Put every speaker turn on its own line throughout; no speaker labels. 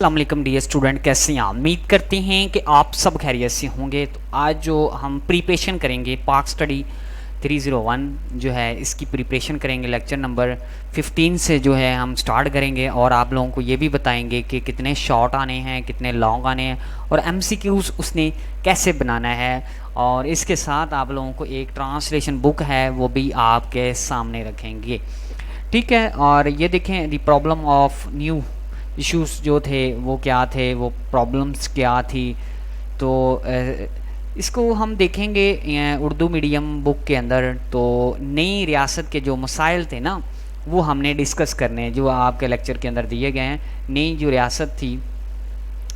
السلام علیکم dear student, کیسے ہیں آپ؟ امید کرتے ہیں کہ آپ سب خیریت سے ہوں گے۔ تو آج جو ہم پریپریشن کریں گے پاک اسٹڈی 301 جو ہے اس کی پریپریشن کریں گے، لیکچر نمبر 15 سے جو ہے ہم سٹارٹ کریں گے، اور آپ لوگوں کو یہ بھی بتائیں گے کہ کتنے شارٹ آنے ہیں، کتنے لانگ آنے ہیں، اور ایم سی کیوز اس نے کیسے بنانا ہے۔ اور اس کے ساتھ آپ لوگوں کو ایک ٹرانسلیشن بک ہے وہ بھی آپ کے سامنے رکھیں گے، ٹھیک ہے۔ اور یہ دیکھیں the problem of new issues جو تھے وہ کیا تھے، وہ پرابلمس کیا تھی، تو اس کو ہم دیکھیں گے اردو میڈیم بک کے اندر۔ تو نئی ریاست کے جو مسائل تھے نا وہ ہم نے ڈسکس کرنے ہیں، جو آپ کے لیکچر کے اندر دیے گئے ہیں۔ نئی جو ریاست تھی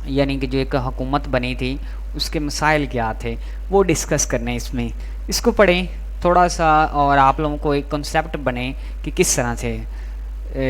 یعنی کہ جو ایک حکومت بنی تھی اس کے مسائل کیا تھے وہ ڈسکس کرنے اس میں۔ اس کو پڑھیں تھوڑا سا اور آپ لوگوں کو ایک کنسیپٹ بنے کہ کس طرح سے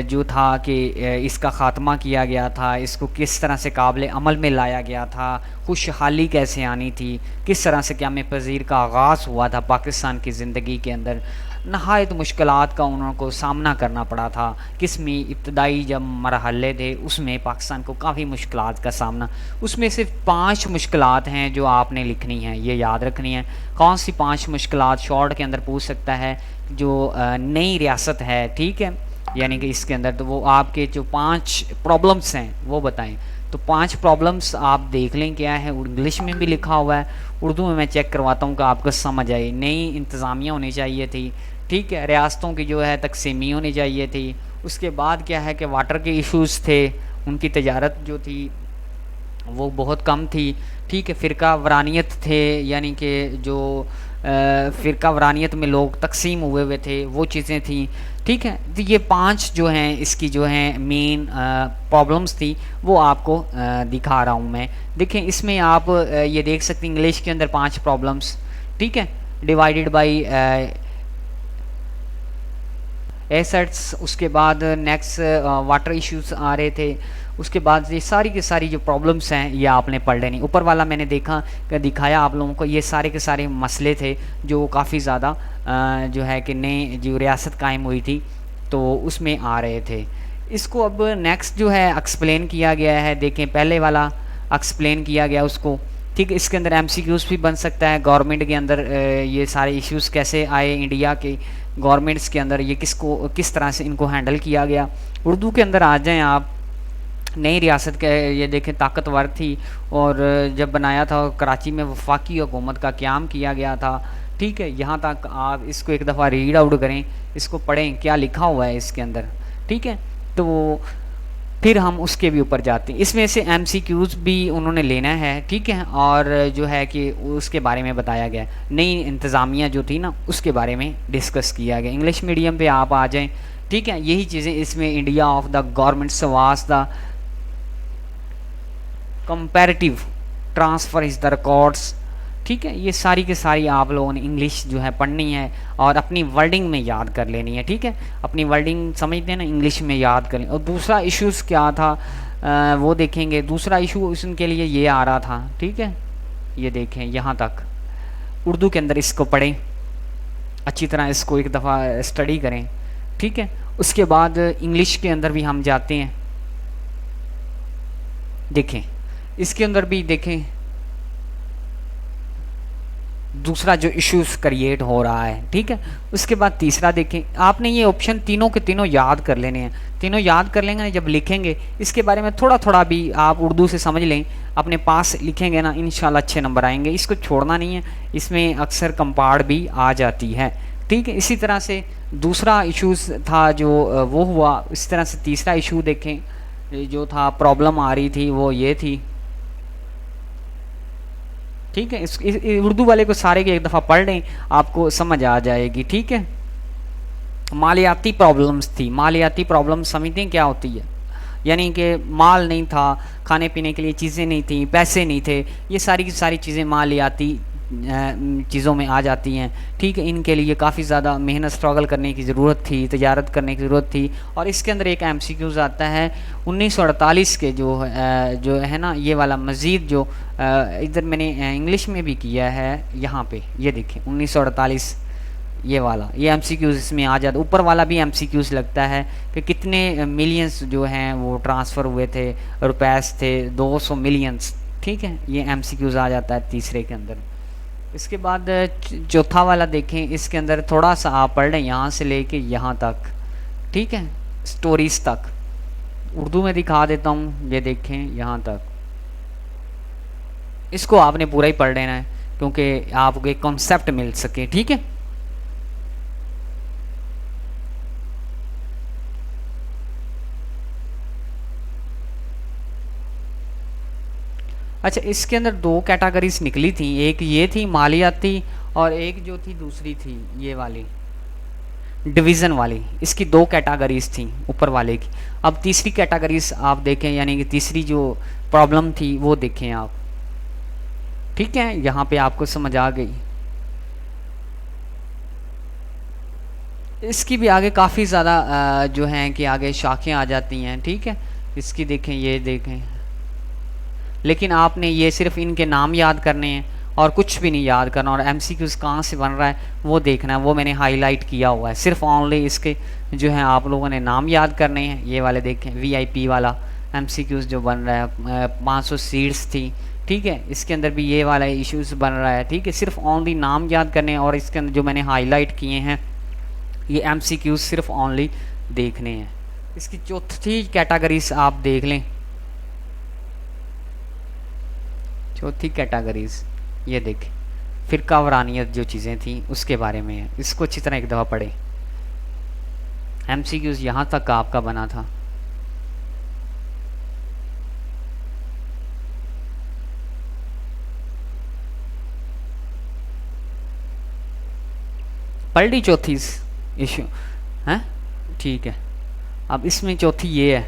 جو تھا کہ اس کا خاتمہ کیا گیا تھا، اس کو کس طرح سے قابل عمل میں لایا گیا تھا، خوشحالی کیسے آنی تھی، کس طرح سے قیام پذیر کا آغاز ہوا تھا پاکستان کی زندگی کے اندر۔ نہایت مشکلات کا انہوں کو سامنا کرنا پڑا تھا، کس میں ابتدائی جب مرحلے تھے اس میں پاکستان کو کافی مشکلات کا سامنا۔ اس میں صرف 5 مشکلات ہیں جو آپ نے لکھنی ہیں، یہ یاد رکھنی ہے۔ کون سی 5 مشکلات شارٹ کے اندر پوچھ سکتا ہے، جو نئی ریاست ہے، ٹھیک ہے، یعنی کہ اس کے اندر تو وہ آپ کے جو 5 پرابلمس ہیں وہ بتائیں۔ تو 5 پرابلمس آپ دیکھ لیں کیا ہے، انگلش میں بھی لکھا ہوا ہے، اردو میں چیک کرواتا ہوں کہ آپ کو سمجھ آئے۔ نئی انتظامیہ ہونی چاہیے تھی، ٹھیک ہے، ریاستوں کی جو ہے تقسیمی ہونی چاہیے تھی۔ اس کے بعد کیا ہے کہ واٹر کے ایشوز تھے، ان کی تجارت جو تھی وہ بہت کم تھی، ٹھیک ہے، فرقہ ورانیت تھے، یعنی کہ جو فرقہ ورانیت میں لوگ تقسیم ہوئے تھے وہ چیزیں تھیں، ٹھیک ہے۔ تو یہ 5 جو ہیں اس کی جو ہیں مین پرابلمس تھی وہ آپ کو دکھا رہا ہوں میں۔ دیکھیں اس میں آپ یہ دیکھ سکتے ہیں انگلش کے اندر 5 پرابلمس، ٹھیک ہے، ڈیوائیڈڈ بائی ایسٹس۔ اس کے بعد نیکسٹ واٹر ایشوز آ رہے تھے۔ اس کے بعد یہ ساری کی ساری جو پرابلمس ہیں یہ آپ نے پڑھ لینی۔ اوپر والا میں نے دیکھا کہ دکھایا آپ لوگوں کو، یہ سارے کے سارے مسئلے تھے جو کافی زیادہ جو ہے کہ نئی جو ریاست قائم ہوئی تھی تو اس میں آ رہے تھے۔ اس کو اب نیکسٹ جو ہے ایکسپلین کیا گیا ہے، دیکھیں پہلے والا ایکسپلین کیا گیا اس کو، ٹھیک ہے۔ اس کے اندر ایم سی کیوز بھی بن سکتا ہے، گورنمنٹ کے اندر یہ سارے ایشوز کیسے آئے، انڈیا کے گورنمنٹس کے اندر یہ کس طرح سے ان کو ہینڈل کیا گیا۔ اردو کے اندر آ جائیں آپ، نئی ریاست کے یہ دیکھیں طاقتور تھی، اور جب بنایا تھا کراچی میں وفاقی حکومت کا قیام کیا گیا تھا، ٹھیک ہے۔ یہاں تک آپ اس کو ایک دفعہ ریڈ آؤٹ کریں، اس کو پڑھیں کیا لکھا ہوا ہے اس کے اندر، ٹھیک ہے۔ تو پھر ہم اس کے بھی اوپر جاتے ہیں، اس میں سے ایم سی کیوز بھی انہوں نے لینا ہے، ٹھیک ہے، اور جو ہے کہ اس کے بارے میں بتایا گیا، نئی انتظامیہ جو تھی نا اس کے بارے میں ڈسکس کیا گیا۔ انگلش میڈیم پہ آپ آ جائیں، ٹھیک ہے، یہی چیزیں اس میں India of the government was the comparative transfer is the records, ٹھیک ہے۔ یہ ساری کے ساری آپ لوگوں نے انگلش جو ہے پڑھنی ہے اور اپنی ورڈنگ میں یاد کر لینی ہے، ٹھیک ہے، اپنی ورڈنگ سمجھتے ہیں نا، انگلش میں یاد کر لیں۔ اور دوسرا ایشوز کیا تھا وہ دیکھیں گے۔ دوسرا ایشو اس کے لیے یہ آ رہا تھا، ٹھیک ہے، یہ دیکھیں یہاں تک اردو کے اندر اس کو پڑھیں اچھی طرح، اس کو ایک دفعہ اسٹڈی کریں، ٹھیک ہے۔ اس کے بعد انگلش کے اندر بھی ہم جاتے ہیں، دیکھیں اس کے اندر بھی دیکھیں دوسرا جو ایشوز کریٹ ہو رہا ہے، ٹھیک ہے۔ اس کے بعد تیسرا دیکھیں، آپ نے یہ آپشن تینوں کے تینوں یاد کر لینے ہیں، تینوں یاد کر لیں گے جب لکھیں گے اس کے بارے میں تھوڑا تھوڑا بھی آپ اردو سے سمجھ لیں، اپنے پاس لکھیں گے نا انشاءاللہ اچھے نمبر آئیں گے۔ اس کو چھوڑنا نہیں ہے، اس میں اکثر کمپاڑ بھی آ جاتی ہے، ٹھیک ہے۔ اسی طرح سے دوسرا ایشوز تھا جو وہ ہوا، اس طرح سے تیسرا ایشو دیکھیں جو تھا پرابلم آ رہی تھی وہ یہ تھی، ٹھیک ہے۔ اس اردو والے کو سارے کے ایک دفعہ پڑھ لیں، آپ کو سمجھ آ جائے گی، ٹھیک ہے۔ مالیاتی پرابلمس تھی، مالیاتی پرابلم سمجھتے ہیں کیا ہوتی ہے، یعنی کہ مال نہیں تھا، کھانے پینے کے لیے چیزیں نہیں تھیں، پیسے نہیں تھے، یہ ساری کی ساری چیزیں مالیاتی چیزوں میں آ جاتی ہیں، ٹھیک ہے۔ ان کے لیے کافی زیادہ محنت اسٹرگل کرنے کی ضرورت تھی، تجارت کرنے کی ضرورت تھی۔ اور اس کے اندر ایک ایم سی کیوز آتا ہے 1948 کے جو ہے نا یہ والا مزید جو ادھر میں نے انگلش میں بھی کیا ہے، یہاں پہ یہ دیکھیں 1948 یہ والا، یہ ایم سی کیوز اس میں آ جاتا. اوپر والا بھی ایم سی کیوز لگتا ہے کہ کتنے ملینس جو ہیں وہ ٹرانسفر ہوئے تھے، روپیز تھے 200 ملینس. ٹھیک ہے، یہ ایم سی کیوز آ جاتا ہے تیسرے کے اندر. اس کے بعد چوتھا والا دیکھیں، اس کے اندر تھوڑا سا آپ پڑھ لیں یہاں سے لے کے یہاں تک. ٹھیک ہے، سٹوریز تک اردو میں دکھا دیتا ہوں. یہ دیکھیں یہاں تک، اس کو آپ نے پورا ہی پڑھ لینا ہے کیونکہ آپ کو ایک کنسیپٹ مل سکے. ٹھیک ہے، اچھا اس کے اندر دو کیٹاگریز نکلی تھیں، ایک یہ تھی مالیاتی اور ایک جو تھی دوسری تھی یہ والی ڈویژن والی. اس کی دو کیٹاگریز تھیں اوپر والے کی. اب تیسری کیٹاگریز آپ دیکھیں، یعنی کہ تیسری جو پرابلم تھی وہ دیکھیں آپ. ٹھیک ہے، یہاں پہ آپ کو سمجھ آ گئی. اس کی بھی آگے کافی زیادہ جو ہیں کہ آگے شاخیں آ جاتی ہیں. ٹھیک ہے، اس کی دیکھیں، یہ دیکھیں، لیکن آپ نے یہ صرف ان کے نام یاد کرنے ہیں اور کچھ بھی نہیں یاد کرنا. اور ایم سی کیوز کہاں سے بن رہا ہے وہ دیکھنا ہے، وہ میں نے ہائی لائٹ کیا ہوا ہے. صرف اونلی اس کے جو ہیں آپ لوگوں نے نام یاد کرنے ہیں. یہ والے دیکھیں، وی آئی پی والا ایم سی کیوز جو بن رہا ہے 500 سیٹس تھی. ٹھیک ہے، اس کے اندر بھی یہ والا ایشوز بن رہا ہے. ٹھیک ہے، صرف اونلی نام یاد کرنے ہیں اور اس کے اندر جو میں نے ہائی لائٹ کیے ہیں یہ ایم سی کیوز صرف اونلی دیکھنے ہیں. اس کی چوتھی کیٹاگریز آپ دیکھ لیں. چوتھی کیٹاگریز یہ دیکھیں، فرقہ وارانیت جو چیزیں تھیں اس کے بارے میں ہے. اس کو اچھی طرح ایک دفعہ پڑھیں. ایم سی کیوز یہاں تک آپ کا بنا تھا. پڑھ لی چوتھی ایشو ہیں؟ ٹھیک ہے، اب اس میں چوتھی یہ ہے،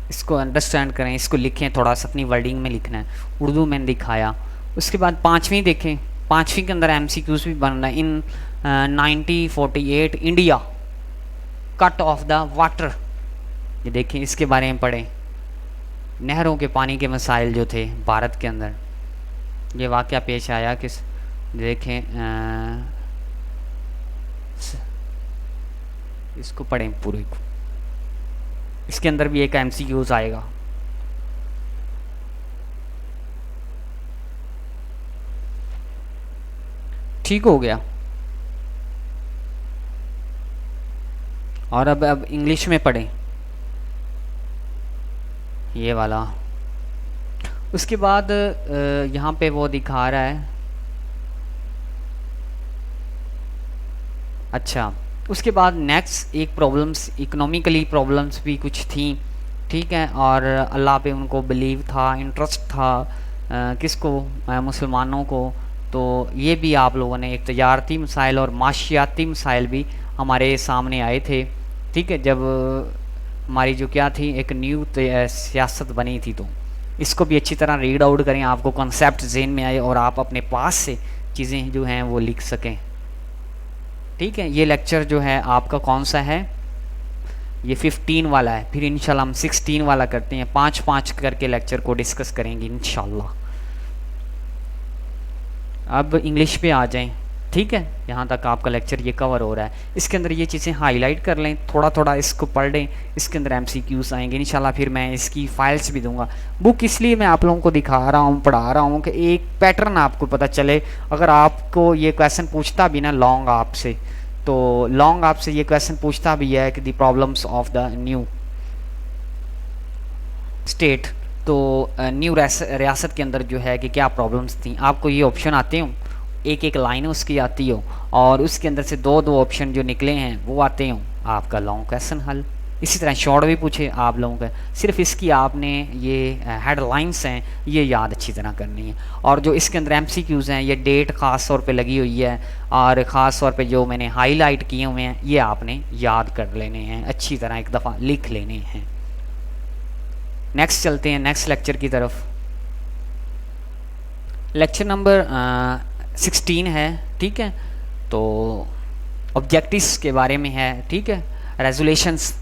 اس کو انڈرسٹینڈ کریں، اس کو لکھیں، تھوڑا سا اپنی ورڈنگ میں لکھنا ہے. اردو میں دکھایا. اس کے بعد پانچویں دیکھیں، پانچویں کے اندر ایم سی کیوز بھی بن رہا ہے. In 1948 India cut off the water. یہ دیکھیں، اس کے بارے میں پڑھیں. نہروں کے پانی کے مسائل جو تھے بھارت کے اندر، یہ واقعہ پیش آیا. کس دیکھیں، اس کو پڑھیں پورے کو. اس کے اندر بھی ایک ایم سی کیوز آئے گا. ٹھیک ہو گیا. اور اب انگلش میں پڑھیں یہ والا. اس کے بعد یہاں پہ وہ دکھا رہا ہے. اچھا، اس کے بعد نیکسٹ ایک پرابلمس، اکنومیکلی پرابلمس بھی کچھ تھیں. ٹھیک ہے، اور اللہ پہ ان کو بلیو تھا، انٹرسٹ تھا. کس کو؟ مسلمانوں کو. تو یہ بھی آپ لوگوں نے ایک تجارتی مسائل اور معاشیاتی مسائل بھی ہمارے سامنے آئے تھے. ٹھیک ہے، جب ہماری جو کیا تھی ایک نیو سیاست بنی تھی. تو اس کو بھی اچھی طرح ریڈ آؤٹ کریں، آپ کو کنسیپٹ ذہن میں آئے اور آپ اپنے پاس سے چیزیں جو ہیں وہ لکھ سکیں. ٹھیک ہے، یہ لیکچر جو ہے آپ کا کون سا ہے؟ یہ 15 والا ہے. پھر انشاءاللہ ہم 16 والا کرتے ہیں. 5 کر کے لیکچر کو ڈسکس کریں گے انشاءاللہ. اب انگلش پہ آ جائیں. ٹھیک ہے، یہاں تک آپ کا لیکچر یہ کور ہو رہا ہے. اس کے اندر یہ چیزیں ہائی لائٹ کر لیں، تھوڑا تھوڑا اس کو پڑھ لیں. اس کے اندر ایم سی کیوز آئیں گے انشاءاللہ. پھر میں اس کی فائلس بھی دوں گا. بک اس لیے میں آپ لوگوں کو دکھا رہا ہوں، پڑھا رہا ہوں کہ ایک پیٹرن آپ کو پتہ چلے. اگر آپ کو یہ کویسچن پوچھتا بھی نا لانگ آپ سے، تو لانگ آپ سے یہ کویسچن پوچھتا بھی ہے کہ the problems of the new state, تو نیو ریاست کے اندر جو ہے کہ کیا پرابلمس تھیں. آپ کو یہ آپشن آتے ہوں، ایک ایک لائن اس کی آتی ہو، اور اس کے اندر سے دو آپشن جو نکلے ہیں وہ آتے ہوں. آپ کا لانگ کویسچن حل. اسی طرح شارٹ بھی پوچھے آپ لوگوں کا، صرف اس کی آپ نے یہ ہیڈ لائنس ہیں یہ یاد اچھی طرح کرنی ہے. اور جو اس کے اندر ایم سی کیوز ہیں، یہ ڈیٹ خاص طور پہ لگی ہوئی ہے اور خاص طور پہ جو میں نے ہائی لائٹ کیے ہوئے ہیں یہ آپ نے یاد کر لینے ہیں، اچھی طرح ایک دفعہ لکھ لینے ہیں. نیکسٹ چلتے ہیں نیکسٹ لیکچر کی طرف. لیکچر نمبر 16 ہے. ٹھیک ہے، تو آبجیکٹیوز کے بارے میں ہے. ٹھیک ہے، ریزولیشنس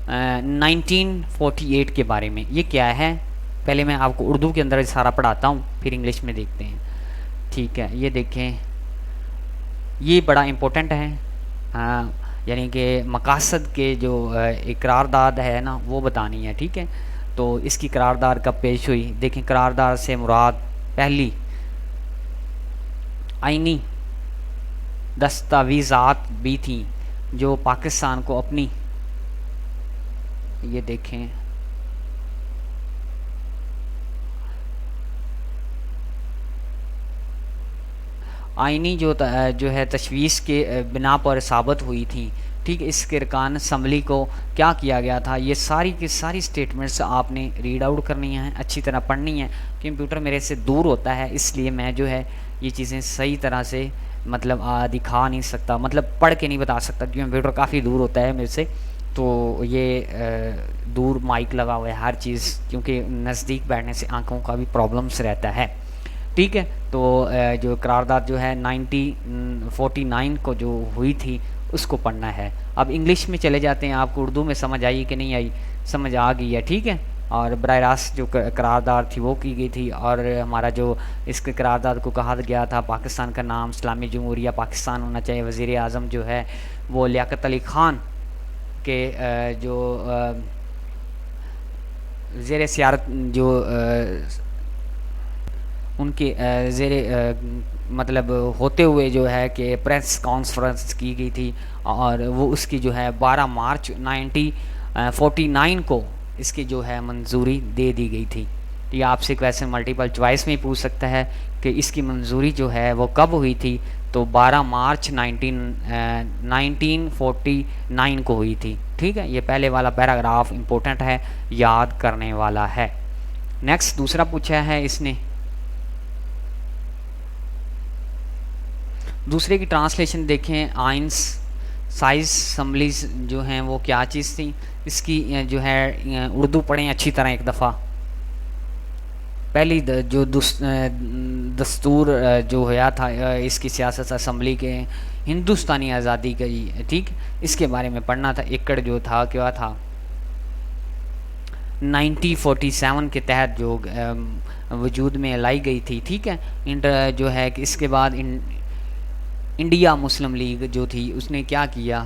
1948 کے بارے میں. یہ کیا ہے پہلے میں آپ کو اردو کے اندر سارا پڑھاتا ہوں، پھر انگلش میں دیکھتے ہیں. ٹھیک ہے، یہ دیکھیں یہ بڑا امپورٹنٹ ہے، یعنی کہ مقاصد کے جو قرارداد ہے نا وہ بتانی ہے، ٹھیک ہے. تو اس کی قرارداد کب پیش ہوئی؟ دیکھیں قرارداد سے مراد پہلی آئینی دستاویزات بھی تھیں جو پاکستان کو اپنی، یہ دیکھیں آئینی جو ہے تشویش کے بنا پر ثابت ہوئی تھیں، ٹھیک ہے. اس کے ارکان اسمبلی کو کیا کیا گیا تھا؟ یہ ساری کی ساری سٹیٹمنٹس آپ نے ریڈ آؤٹ کرنی ہیں، اچھی طرح پڑھنی ہیں. کمپیوٹر میرے سے دور ہوتا ہے اس لیے میں جو ہے یہ چیزیں صحیح طرح سے مطلب دکھا نہیں سکتا، مطلب پڑھ کے نہیں بتا سکتا، کیونکہ کمپیوٹر کافی دور ہوتا ہے میرے سے. تو یہ دور مائک لگا ہوا ہے ہر چیز، کیونکہ نزدیک بیٹھنے سے آنکھوں کا بھی پرابلمس رہتا ہے، ٹھیک ہے. تو جو قرارداد جو ہے 1949 کو جو ہوئی تھی اس کو پڑھنا ہے. اب انگلش میں چلے جاتے ہیں. آپ کو اردو میں سمجھ آئی کہ نہیں آئی؟ سمجھ آ گئی ہے، ٹھیک ہے. اور براہ راست جو قرارداد تھی وہ کی گئی تھی، اور ہمارا جو اس کے قرارداد کو کہا گیا تھا پاکستان کا نام اسلامی جمہوریہ پاکستان ہونا چاہیے. وزیر اعظم جو ہے وہ لیاقت علی خان کے جو زیر سیارت جو ان کے زیر مطلب ہوتے ہوئے جو ہے کہ پریس کانفرنس کی گئی تھی، اور وہ اس کی جو ہے 12 مارچ 1949 کو اس کی جو ہے منظوری دے دی گئی تھی. یہ آپ سے کویسچن ملٹیپل چوائس میں پوچھ سکتا ہے کہ اس کی منظوری جو ہے وہ کب ہوئی تھی؟ تو 12 مارچ 1949 کو ہوئی تھی، ٹھیک ہے. یہ پہلے والا پیراگراف امپورٹنٹ ہے، یاد کرنے والا ہے. نیکسٹ دوسرا پوچھا ہے اس نے، دوسرے کی ٹرانسلیشن دیکھیں. آئنس سائز اسمبلیز جو ہیں وہ کیا چیز تھیں؟ اس کی جو ہے اردو پڑھیں اچھی طرح ایک دفعہ. پہلی جو دستور جو ہوا تھا اس کی سیاست اسمبلی کے ہندوستانی آزادی کا، ٹھیک، اس کے بارے میں پڑھنا تھا. ایکڑ جو تھا کیا تھا 1947 کے تحت جو وجود میں لائی گئی تھی، ٹھیک ہے. جو ہے کہ اس کے بعد انڈیا مسلم لیگ جو تھی اس نے کیا کیا،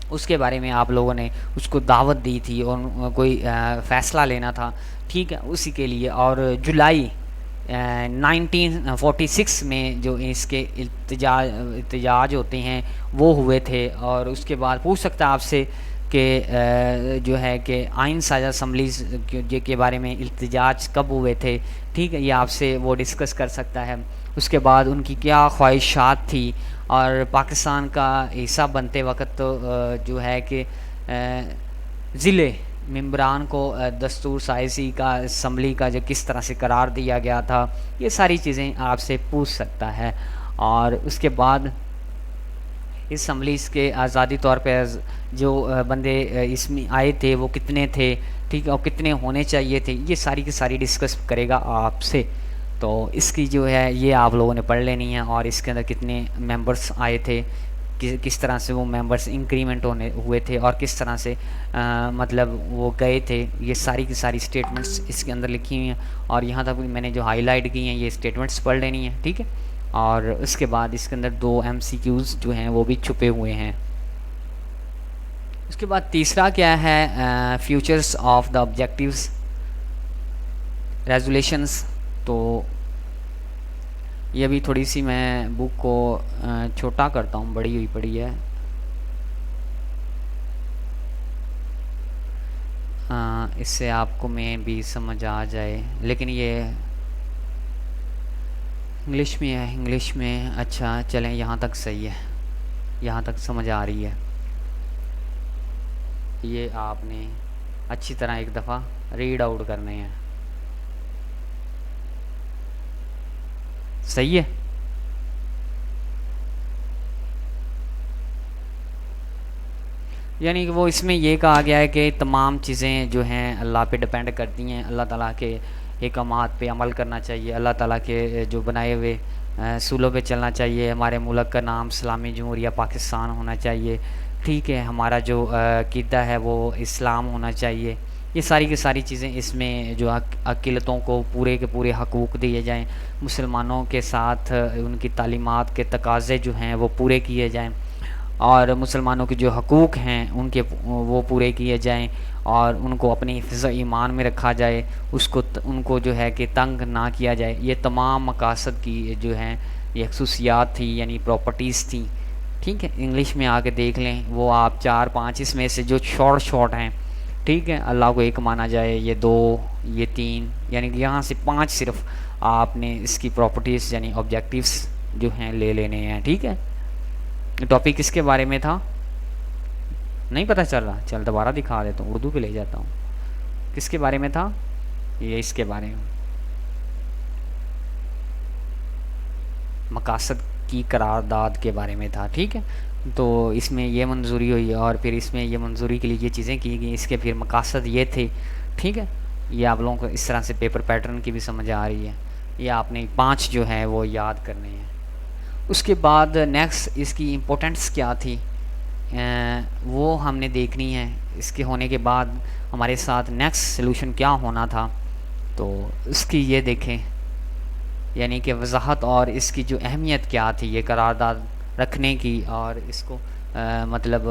اس کے بارے میں آپ لوگوں نے اس کو دعوت دی تھی اور کوئی فیصلہ لینا تھا، ٹھیک ہے، اسی کے لیے. اور جولائی 1946 میں جو اس کے احتجاج ہوتے ہیں وہ ہوئے تھے. اور اس کے بعد پوچھ سکتا ہے آپ سے کہ جو ہے کہ آئین سازہ اسمبلیز کے بارے میں احتجاج کب ہوئے تھے، ٹھیک ہے، یہ آپ سے وہ ڈسکس کر سکتا ہے. اس کے بعد ان کی کیا خواہشات تھی، اور پاکستان کا حصہ بنتے وقت جو ہے کہ ضلع ممبران کو دستور سازی کا اسمبلی کا جو کس طرح سے قرار دیا گیا تھا، یہ ساری چیزیں آپ سے پوچھ سکتا ہے. اور اس کے بعد اس اسمبلیز کے آزادی طور پہ جو بندے اس میں آئے تھے وہ کتنے تھے، ٹھیک ہے، اور کتنے ہونے چاہیے تھے، یہ ساری کی ساری ڈسکس کرے گا آپ سے. تو اس کی جو ہے یہ آپ لوگوں نے پڑھ لینی ہے. اور اس کے اندر کتنے ممبرس آئے تھے، کس طرح سے وہ ممبرس انکریمنٹ ہوئے تھے، اور کس طرح سے مطلب وہ گئے تھے، یہ ساری کی ساری سٹیٹمنٹس اس کے اندر لکھی ہوئی ہیں. اور یہاں تک میں نے جو ہائی لائٹ کی ہیں یہ سٹیٹمنٹس پڑھ لینی ہیں، ٹھیک ہے. اور اس کے بعد اس کے اندر 2 MCQs جو ہیں وہ بھی چھپے ہوئے ہیں. اس کے بعد تیسرا کیا ہے، فیوچرز آف دا آبجیکٹیوز ریزولیشنز. تو یہ بھی تھوڑی سی میں بک کو چھوٹا کرتا ہوں، بڑی ہوئی پڑی ہے. اس سے آپ کو میں بھی سمجھ آ جائے، لیکن یہ انگلش میں ہے، انگلش میں. اچھا چلیں یہاں تک صحیح ہے، یہاں تک سمجھ آ رہی ہے. یہ آپ نے اچھی طرح ایک دفعہ ریڈ آؤٹ کرنے ہیں، صحیح ہے. یعنی کہ وہ اس میں یہ کہا گیا ہے کہ تمام چیزیں جو ہیں اللہ پہ ڈپینڈ کرتی ہیں، اللہ تعالیٰ کے احکامات پہ عمل کرنا چاہیے، اللہ تعالیٰ کے جو بنائے ہوئے اصولوں پہ چلنا چاہیے. ہمارے ملک کا نام اسلامی جمہوریہ پاکستان ہونا چاہیے، ٹھیک ہے. ہمارا جو عقیدہ ہے وہ اسلام ہونا چاہیے، یہ ساری کی ساری چیزیں اس میں جو اقلیتوں کو پورے کے پورے حقوق دیے جائیں، مسلمانوں کے ساتھ ان کی تعلیمات کے تقاضے جو ہیں وہ پورے کیے جائیں، اور مسلمانوں کے جو حقوق ہیں ان کے وہ پورے کیے جائیں، اور ان کو اپنی حفظ ایمان میں رکھا جائے، ان کو جو ہے کہ تنگ نہ کیا جائے۔ یہ تمام مقاصد کی جو ہیں یہ خصوصیات تھی، یعنی پراپرٹیز تھیں، ٹھیک ہے۔ انگلش میں آ کے دیکھ لیں، وہ آپ 4-5 اس میں سے جو شارٹ ہیں، ٹھیک ہے، اللہ کو ایک مانا جائے، یہ 2، یہ 3، یعنی کہ یہاں سے 5 صرف آپ نے اس کی پراپرٹیز یعنی آبجیکٹیوز جو ہیں لے لینے ہیں، ٹھیک ہے۔ ٹاپک کس کے بارے میں تھا؟ نہیں پتہ چل رہا؟ چل دوبارہ دکھا دیتا ہوں، اردو پہ لے جاتا ہوں۔ کس کے بارے میں تھا؟ یہ اس کے بارے میں مقاصد کی قرارداد کے بارے میں تھا، ٹھیک ہے۔ تو اس میں یہ منظوری ہوئی، اور پھر اس میں یہ منظوری کے لیے یہ چیزیں کی گئیں، اس کے پھر مقاصد یہ تھے، ٹھیک ہے۔ یہ آپ لوگوں کو اس طرح سے پیپر پیٹرن کی بھی سمجھ آ رہی ہے۔ یہ آپ نے 5 جو ہیں وہ یاد کرنے ہیں۔ اس کے بعد نیکسٹ اس کی امپورٹنس کیا تھی وہ ہم نے دیکھنی ہے۔ اس کے ہونے کے بعد ہمارے ساتھ نیکسٹ سلوشن کیا ہونا تھا، تو اس کی یہ دیکھیں، یعنی کہ وضاحت اور اس کی جو اہمیت کیا تھی یہ قرارداد رکھنے کی، اور اس کو مطلب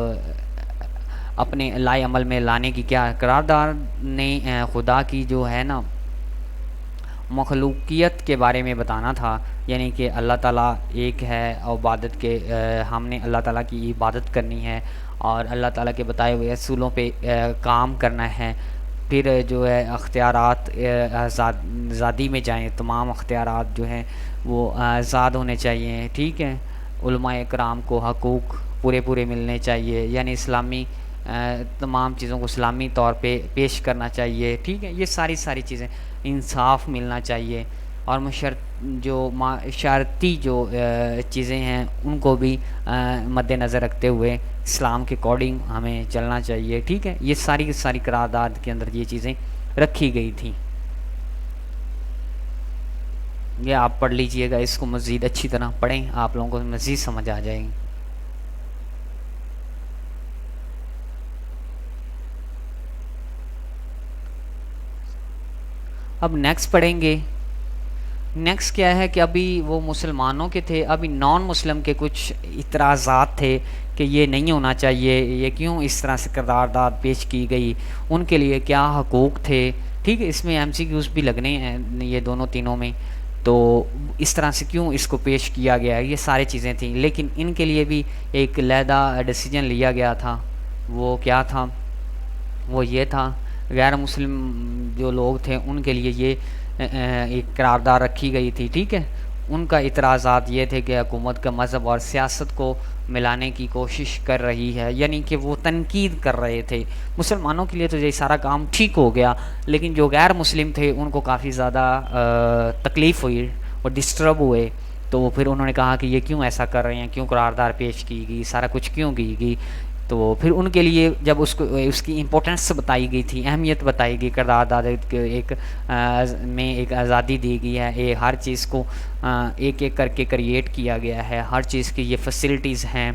اپنے لائے عمل میں لانے کی۔ کیا قرارداد نے خدا کی جو ہے نا مخلوقیت کے بارے میں بتانا تھا، یعنی کہ اللہ تعالیٰ ایک ہے، اور عبادت کے ہم نے اللہ تعالیٰ کی عبادت کرنی ہے، اور اللہ تعالیٰ کے بتائے ہوئے اصولوں پہ کام کرنا ہے۔ پھر جو ہے اختیارات آزادی میں جائیں، تمام اختیارات جو ہیں وہ آزاد ہونے چاہیے، ٹھیک ہے۔ علماء کرام کو حقوق پورے ملنے چاہیے، یعنی اسلامی تمام چیزوں کو اسلامی طور پہ پیش کرنا چاہیے، ٹھیک ہے۔ یہ ساری چیزیں، انصاف ملنا چاہیے، اور معاشرتی جو چیزیں ہیں ان کو بھی مد نظر رکھتے ہوئے اسلام کے اکارڈنگ ہمیں چلنا چاہیے، ٹھیک ہے۔ یہ ساری کی ساری قرارداد کے اندر یہ چیزیں رکھی گئی تھیں۔ یہ آپ پڑھ لیجئے گا، اس کو مزید اچھی طرح پڑھیں، آپ لوگوں کو مزید سمجھ آ جائے گی۔ اب نیکسٹ پڑھیں گے۔ نیکسٹ کیا ہے کہ ابھی وہ مسلمانوں کے تھے، ابھی نان مسلم کے کچھ اعتراضات تھے کہ یہ نہیں ہونا چاہیے، یہ کیوں اس طرح سے قرارداد پیش کی گئی، ان کے لیے کیا حقوق تھے، ٹھیک ہے۔ اس میں ایم سی کیوز بھی لگنے ہیں یہ دونوں تینوں میں، تو اس طرح سے کیوں اس کو پیش کیا گیا ہے، یہ ساری چیزیں تھیں۔ لیکن ان کے لیے بھی ایک علیحدہ ڈیسیجن لیا گیا تھا، وہ کیا تھا؟ وہ یہ تھا غیر مسلم جو لوگ تھے ان کے لیے یہ ایک قرارداد رکھی گئی تھی، ٹھیک ہے۔ ان کا اعتراضات یہ تھے کہ حکومت کا مذہب اور سیاست کو ملانے کی کوشش کر رہی ہے، یعنی کہ وہ تنقید کر رہے تھے۔ مسلمانوں کے لیے تو یہ سارا کام ٹھیک ہو گیا، لیکن جو غیر مسلم تھے ان کو کافی زیادہ تکلیف ہوئی اور ڈسٹرب ہوئے، تو پھر انہوں نے کہا کہ یہ کیوں ایسا کر رہے ہیں، کیوں قرارداد پیش کی گئی، سارا کچھ کیوں کی گئی۔ تو پھر ان کے لیے جب اس کی امپورٹنس بتائی گئی تھی، اہمیت بتائی گئی، قرارداد ایک میں ایک آزادی دی گئی ہے، ہر چیز کو ایک کر کے کریٹ کیا گیا ہے، ہر چیز کی یہ فیسلٹیز ہیں،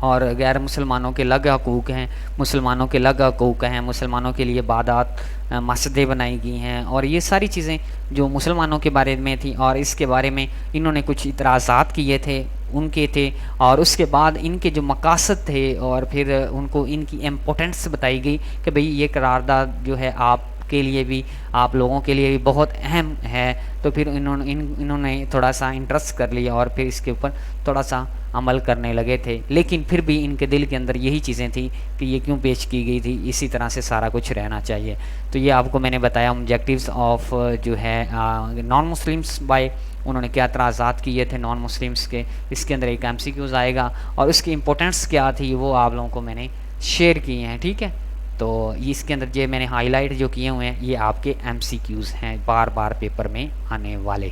اور غیر مسلمانوں کے الگ حقوق ہیں، مسلمانوں کے الگ حقوق ہیں، مسلمانوں کے لیے عبادات مسجدیں بنائی گئی ہیں، اور یہ ساری چیزیں جو مسلمانوں کے بارے میں تھیں، اور اس کے بارے میں انہوں نے کچھ اعتراضات کیے تھے ان کے تھے، اور اس کے بعد ان کے جو مقاصد تھے، اور پھر ان کو ان کی امپورٹنس بتائی گئی کہ بھئی یہ قرارداد جو ہے آپ کے لیے بھی، آپ لوگوں کے لیے بھی بہت اہم ہے۔ تو پھر انہوں نے تھوڑا سا انٹرسٹ کر لیا، اور پھر اس کے اوپر تھوڑا سا عمل کرنے لگے تھے، لیکن پھر بھی ان کے دل کے اندر یہی چیزیں تھیں کہ یہ کیوں پیش کی گئی تھی، اسی طرح سے سارا کچھ رہنا چاہیے۔ تو یہ آپ کو میں نے بتایا آبجیکٹیوز آف جو ہے نان مسلمس بائی، انہوں نے کیا اعتراضات کیے تھے نان مسلمس کے، اس کے اندر ایک ایم سی کیوز آئے گا، اور اس کی امپورٹنس کیا تھی وہ آپ لوگوں کو میں نے شیئر کیے ہیں، ٹھیک ہے۔ تو اس کے اندر یہ میں نے ہائی لائٹ جو کیے ہوئے ہیں یہ آپ کے ایم سی کیوز ہیں بار بار پیپر میں آنے والے۔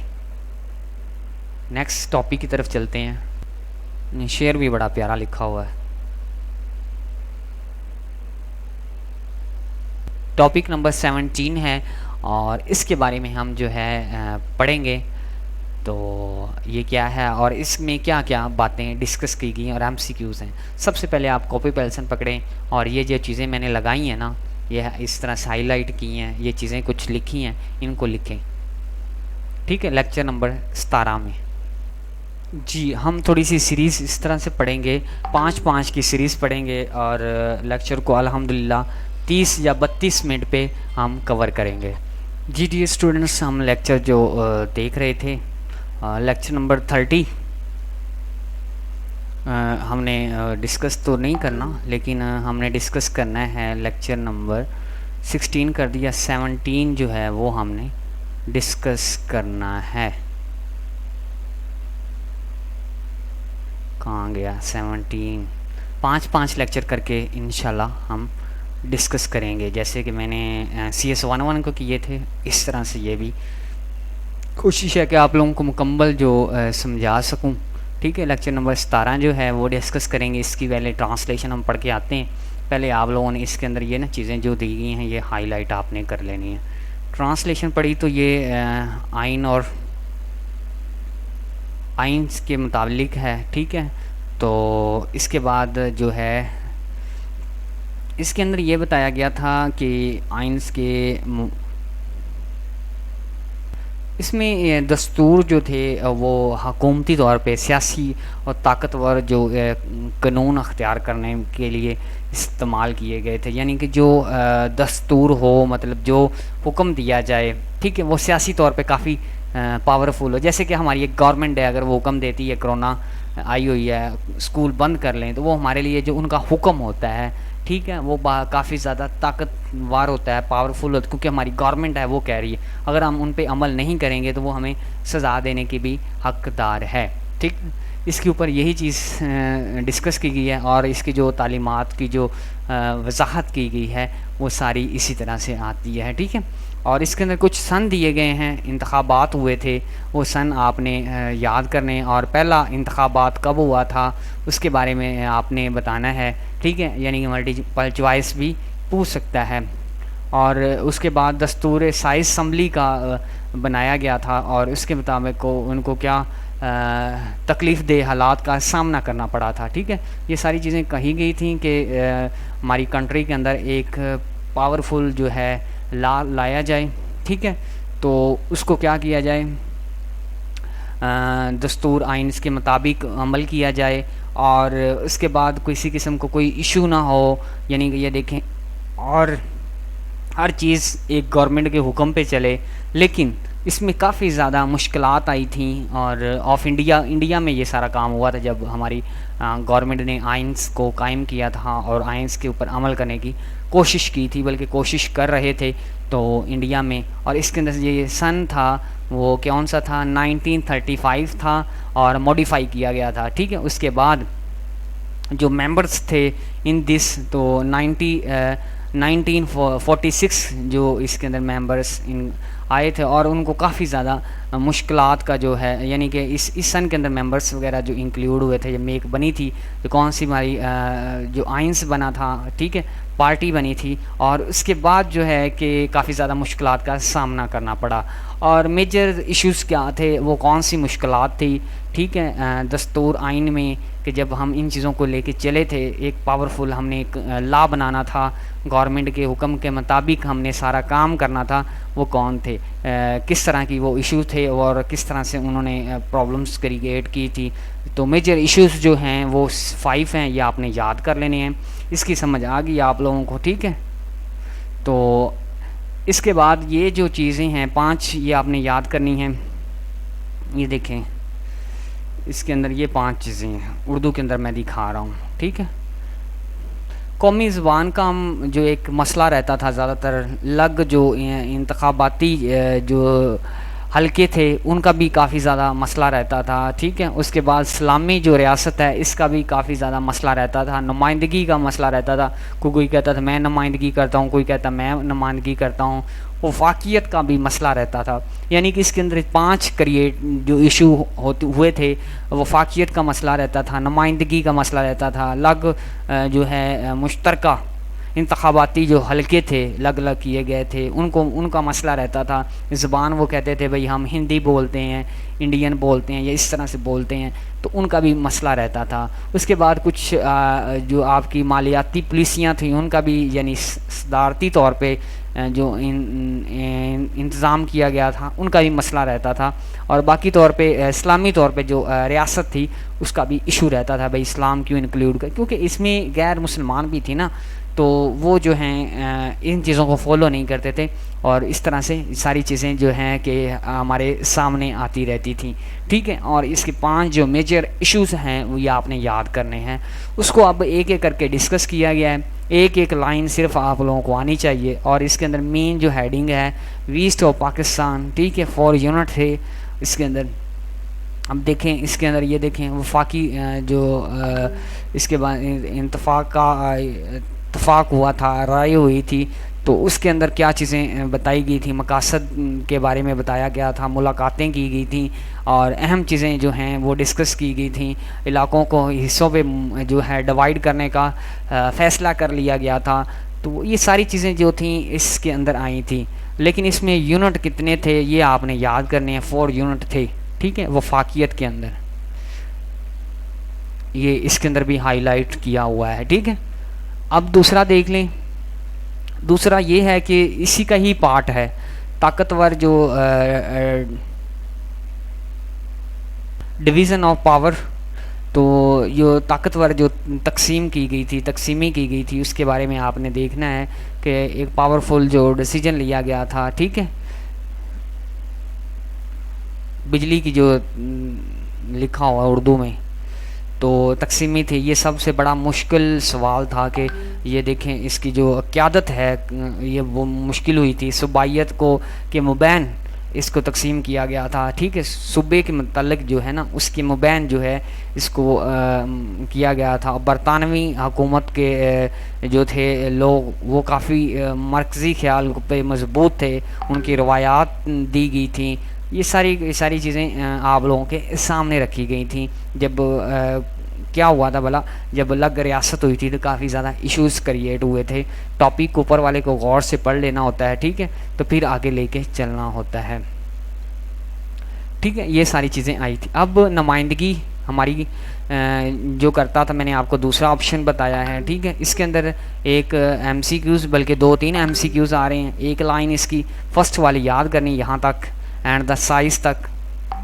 نیکسٹ ٹاپک کی طرف چلتے ہیں، شیئر بھی بڑا پیارا لکھا ہوا ہے۔ ٹاپک نمبر 17 ہے، اور اس کے بارے میں ہم جو ہے پڑھیں گے۔ تو یہ کیا ہے اور اس میں کیا کیا باتیں ڈسکس کی گئی ہیں اور ایم سی کیوز ہیں۔ سب سے پہلے آپ کاپی پینسل پکڑیں، اور یہ جو چیزیں میں نے لگائی ہیں نا یہ اس طرح سے ہائی لائٹ کی ہیں، یہ چیزیں کچھ لکھی ہیں، ان کو لکھیں، ٹھیک ہے، لیکچر نمبر 17 میں۔ جی ہم تھوڑی سی سیریز اس طرح سے پڑھیں گے، 5 کی سیریز پڑھیں گے، اور لیکچر کو الحمدللہ 30 یا 32 منٹ پہ ہم کور کریں گے۔ جی ڈیئر اسٹوڈنٹس، ہم لیکچر جو دیکھ رہے تھے، لیکچر نمبر 30 ہم نے ڈسکس تو نہیں کرنا، لیکن ہم نے ڈسکس کرنا ہے لیکچر نمبر 16 کر دیا، 17 جو ہے وہ ہم نے ڈسکس کرنا ہے۔ کہاں گیا 17؟ 5 لیکچر کر کے انشاءاللہ ہم ڈسکس کریں گے، جیسے کہ میں نے CS11 کو کیے تھے، اس طرح سے یہ بھی کوشش ہے کہ آپ لوگوں کو مکمل جو سمجھا سکوں، ٹھیک ہے۔ لیکچر نمبر 17 جو ہے وہ ڈسکس کریں گے، اس کی پہلے ٹرانسلیشن ہم پڑھ کے آتے ہیں۔ پہلے آپ لوگوں نے اس کے اندر یہ نا چیزیں جو دی گئی ہیں یہ ہائی لائٹ آپ نے کر لینی ہے۔ ٹرانسلیشن پڑھی تو یہ آئین اور آئینس کے متعلق ہے، ٹھیک ہے۔ تو اس کے بعد جو ہے اس کے اندر یہ بتایا گیا تھا کہ آئینس کے اس میں دستور جو تھے وہ حکومتی طور پہ سیاسی اور طاقتور جو قانون اختیار کرنے کے لیے استعمال کیے گئے تھے، یعنی کہ جو دستور ہو، مطلب جو حکم دیا جائے، ٹھیک ہے، وہ سیاسی طور پہ کافی پاورفل ہو۔ جیسے کہ ہماری ایک گورنمنٹ ہے، اگر وہ حکم دیتی ہے کرونا آئی ہوئی ہے اسکول بند کر لیں، تو وہ ہمارے لیے جو ان کا حکم ہوتا ہے، ٹھیک ہے، وہ کافی زیادہ طاقتور ہوتا ہے، پاورفل ہوتا ہے، کیونکہ ہماری گورنمنٹ ہے وہ کہہ رہی ہے۔ اگر ہم ان پہ عمل نہیں کریں گے تو وہ ہمیں سزا دینے کی بھی حقدار ہے، ٹھیک۔ اس کے اوپر یہی چیز ڈسکس کی گئی ہے، اور اس کی جو تعلیمات کی جو وضاحت کی گئی ہے وہ ساری اسی طرح سے آتی ہے، ٹھیک ہے۔ اور اس کے اندر کچھ سن دیے گئے ہیں، انتخابات ہوئے تھے، وہ سن آپ نے یاد کرنے، اور پہلا انتخابات کب ہوا تھا اس کے بارے میں آپ نے بتانا ہے، ٹھیک ہے، یعنی کہ ملٹیپل چوائس بھی پوچھ سکتا ہے۔ اور اس کے بعد دستور سائز اسمبلی کا بنایا گیا تھا، اور اس کے مطابق ان کو کیا تکلیف دہ حالات کا سامنا کرنا پڑا تھا، ٹھیک ہے۔ یہ ساری چیزیں کہی گئی تھیں کہ ہماری کنٹری کے اندر ایک پاورفل جو ہے لا لایا جائے، ٹھیک ہے، تو اس کو کیا کیا جائے، دستور آئینس کے مطابق عمل کیا جائے، اور اس کے بعد کسی قسم کو کوئی ایشو نہ ہو، یعنی کہ یہ دیکھیں، اور ہر چیز ایک گورنمنٹ کے حکم پہ چلے۔ لیکن اس میں کافی زیادہ مشکلات آئی تھیں، اور انڈیا میں یہ سارا کام ہوا تھا جب ہماری گورنمنٹ نے آئینس کو قائم کیا تھا اور آئینس کے اوپر عمل کرنے کی کوشش کی تھی، بلکہ کوشش کر رہے تھے تو انڈیا میں۔ اور اس کے اندر یہ سن تھا وہ کون سا تھا، 1935 تھا، اور موڈیفائی کیا گیا تھا، ٹھیک ہے۔ اس کے بعد جو ممبرس تھے ان دس، تو 1946 جو اس کے اندر ممبرس آئے تھے، اور ان کو کافی زیادہ مشکلات کا جو ہے، یعنی کہ اس سن کے اندر ممبرس وغیرہ جو انکلیوڈ ہوئے تھے، یہ میک بنی تھی، جو کون سی ہماری جو آئینس بنا تھا، ٹھیک ہے، پارٹی بنی تھی، اور اس کے بعد جو ہے کہ کافی زیادہ مشکلات کا سامنا کرنا پڑا۔ اور میجر ایشوز کیا تھے، وہ کون سی مشکلات تھی، ٹھیک ہے، دستور آئین میں کہ جب ہم ان چیزوں کو لے کے چلے تھے، ایک پاورفل ہم نے ایک لا بنانا تھا، گورنمنٹ کے حکم کے مطابق ہم نے سارا کام کرنا تھا، وہ کون تھے، کس طرح کی وہ ایشو تھے، اور کس طرح سے انہوں نے پرابلمس کریٹ کی تھی۔ تو میجر ایشوز جو ہیں وہ 5 ہیں، یہ آپ نے یاد کر لینے ہیں۔ اس کی سمجھ آ گئی آپ لوگوں کو، ٹھیک ہے۔ تو اس کے بعد یہ جو چیزیں ہیں 5، یہ آپ نے یاد کرنی ہیں۔ یہ دیکھیں اس کے اندر یہ 5 چیزیں ہیں، اردو کے اندر میں دکھا رہا ہوں، ٹھیک ہے۔ قومی زبان کا جو ایک مسئلہ رہتا تھا، زیادہ تر جو انتخاباتی جو حلقے تھے ان کا بھی کافی زیادہ مسئلہ رہتا تھا، ٹھیک ہے۔ اس کے بعد اسلامی جو ریاست ہے اس کا بھی کافی زیادہ مسئلہ رہتا تھا، نمائندگی کا مسئلہ رہتا تھا، کوئی کہتا تھا میں نمائندگی کرتا ہوں، کوئی کہتا میں نمائندگی کرتا ہوں، وفاقیت کا بھی مسئلہ رہتا تھا۔ یعنی کہ اس کے اندر 5 جو ایشو ہوئے تھے، وفاقیت کا مسئلہ رہتا تھا، نمائندگی کا مسئلہ رہتا تھا، جو ہے مشترکہ انتخاباتی جو حلقے تھے الگ الگ کیے گئے تھے ان کا مسئلہ رہتا تھا. زبان وہ کہتے تھے بھئی ہم ہندی بولتے ہیں، انڈین بولتے ہیں یا اس طرح سے بولتے ہیں، تو ان کا بھی مسئلہ رہتا تھا. اس کے بعد کچھ جو آپ کی مالیاتی پالیسیاں تھیں ان کا بھی یعنی صدارتی طور پہ جو انتظام کیا گیا تھا ان کا بھی مسئلہ رہتا تھا. اور باقی طور پہ اسلامی طور پہ جو ریاست تھی اس کا بھی ایشو رہتا تھا بھئی اسلام کیوں انکلوڈ کر، کیونکہ اس میں غیر مسلمان بھی تھی نا، تو وہ جو ہیں ان چیزوں کو فالو نہیں کرتے تھے، اور اس طرح سے ساری چیزیں جو ہیں کہ ہمارے سامنے آتی رہتی تھیں. ٹھیک ہے، اور اس کے 5 جو میجر ایشوز ہیں وہ یہ آپ نے یاد کرنے ہیں. اس کو اب ایک ایک کر کے ڈسکس کیا گیا ہے. ایک ایک لائن صرف آپ لوگوں کو آنی چاہیے، اور اس کے اندر مین جو ہیڈنگ ہے ویسٹ آف پاکستان. ٹھیک ہے، 4 یونٹ ہے اس کے اندر. اب دیکھیں اس کے اندر یہ دیکھیں وفاقی جو اس کے بعد اتفاق ہوا تھا، رائے ہوئی تھی، تو اس کے اندر کیا چیزیں بتائی گئی تھیں، مقاصد کے بارے میں بتایا گیا تھا، ملاقاتیں کی گئی تھیں، اور اہم چیزیں جو ہیں وہ ڈسکس کی گئی تھیں. علاقوں کو حصوں پہ جو ہے ڈیوائیڈ کرنے کا فیصلہ کر لیا گیا تھا. تو یہ ساری چیزیں جو تھیں اس کے اندر آئی تھیں. لیکن اس میں یونٹ کتنے تھے یہ آپ نے یاد کرنے ہیں. 4 یونٹ تھے. ٹھیک ہے، وفاقیت کے اندر یہ اس کے اندر بھی ہائی لائٹ کیا ہوا ہے. ٹھیک ہے، اب دوسرا دیکھ لیں. دوسرا یہ ہے کہ اسی کا ہی پارٹ ہے طاقتور جو ڈویژن آف پاور. تو جو طاقتور جو تقسیمی کی گئی تھی اس کے بارے میں آپ نے دیکھنا ہے کہ ایک پاورفل جو ڈیسیجن لیا گیا تھا. ٹھیک ہے، بجلی کی جو لکھا ہوا اردو میں تو تقسیمی تھی. یہ سب سے بڑا مشکل سوال تھا کہ یہ دیکھیں اس کی جو قیادت ہے یہ وہ مشکل ہوئی تھی. صوبائیت کو کے مبین اس کو تقسیم کیا گیا تھا. ٹھیک ہے، صوبے کے متعلق جو ہے نا اس کے مبین جو ہے اس کو کیا گیا تھا. برطانوی حکومت کے جو تھے لوگ وہ کافی مرکزی خیال پہ مضبوط تھے، ان کی روایات دی گئی تھیں. یہ ساری چیزیں آپ لوگوں کے سامنے رکھی گئی تھیں. جب کیا ہوا تھا بھلا، جب الگ ریاست ہوئی تھی تو کافی زیادہ ایشوز کریٹ ہوئے تھے. ٹاپک اوپر والے کو غور سے پڑھ لینا ہوتا ہے. ٹھیک ہے، تو پھر آگے لے کے چلنا ہوتا ہے. ٹھیک ہے، یہ ساری چیزیں آئی تھی. اب نمائندگی ہماری جو کرتا تھا، میں نے آپ کو دوسرا آپشن بتایا ہے. ٹھیک ہے، اس کے اندر ایک ایم سی کیوز بلکہ 2-3 ایم سی کیوز آ رہے ہیں. ایک لائن اس کی فرسٹ والی یاد کرنی یہاں تک اینڈ دا سائز تک.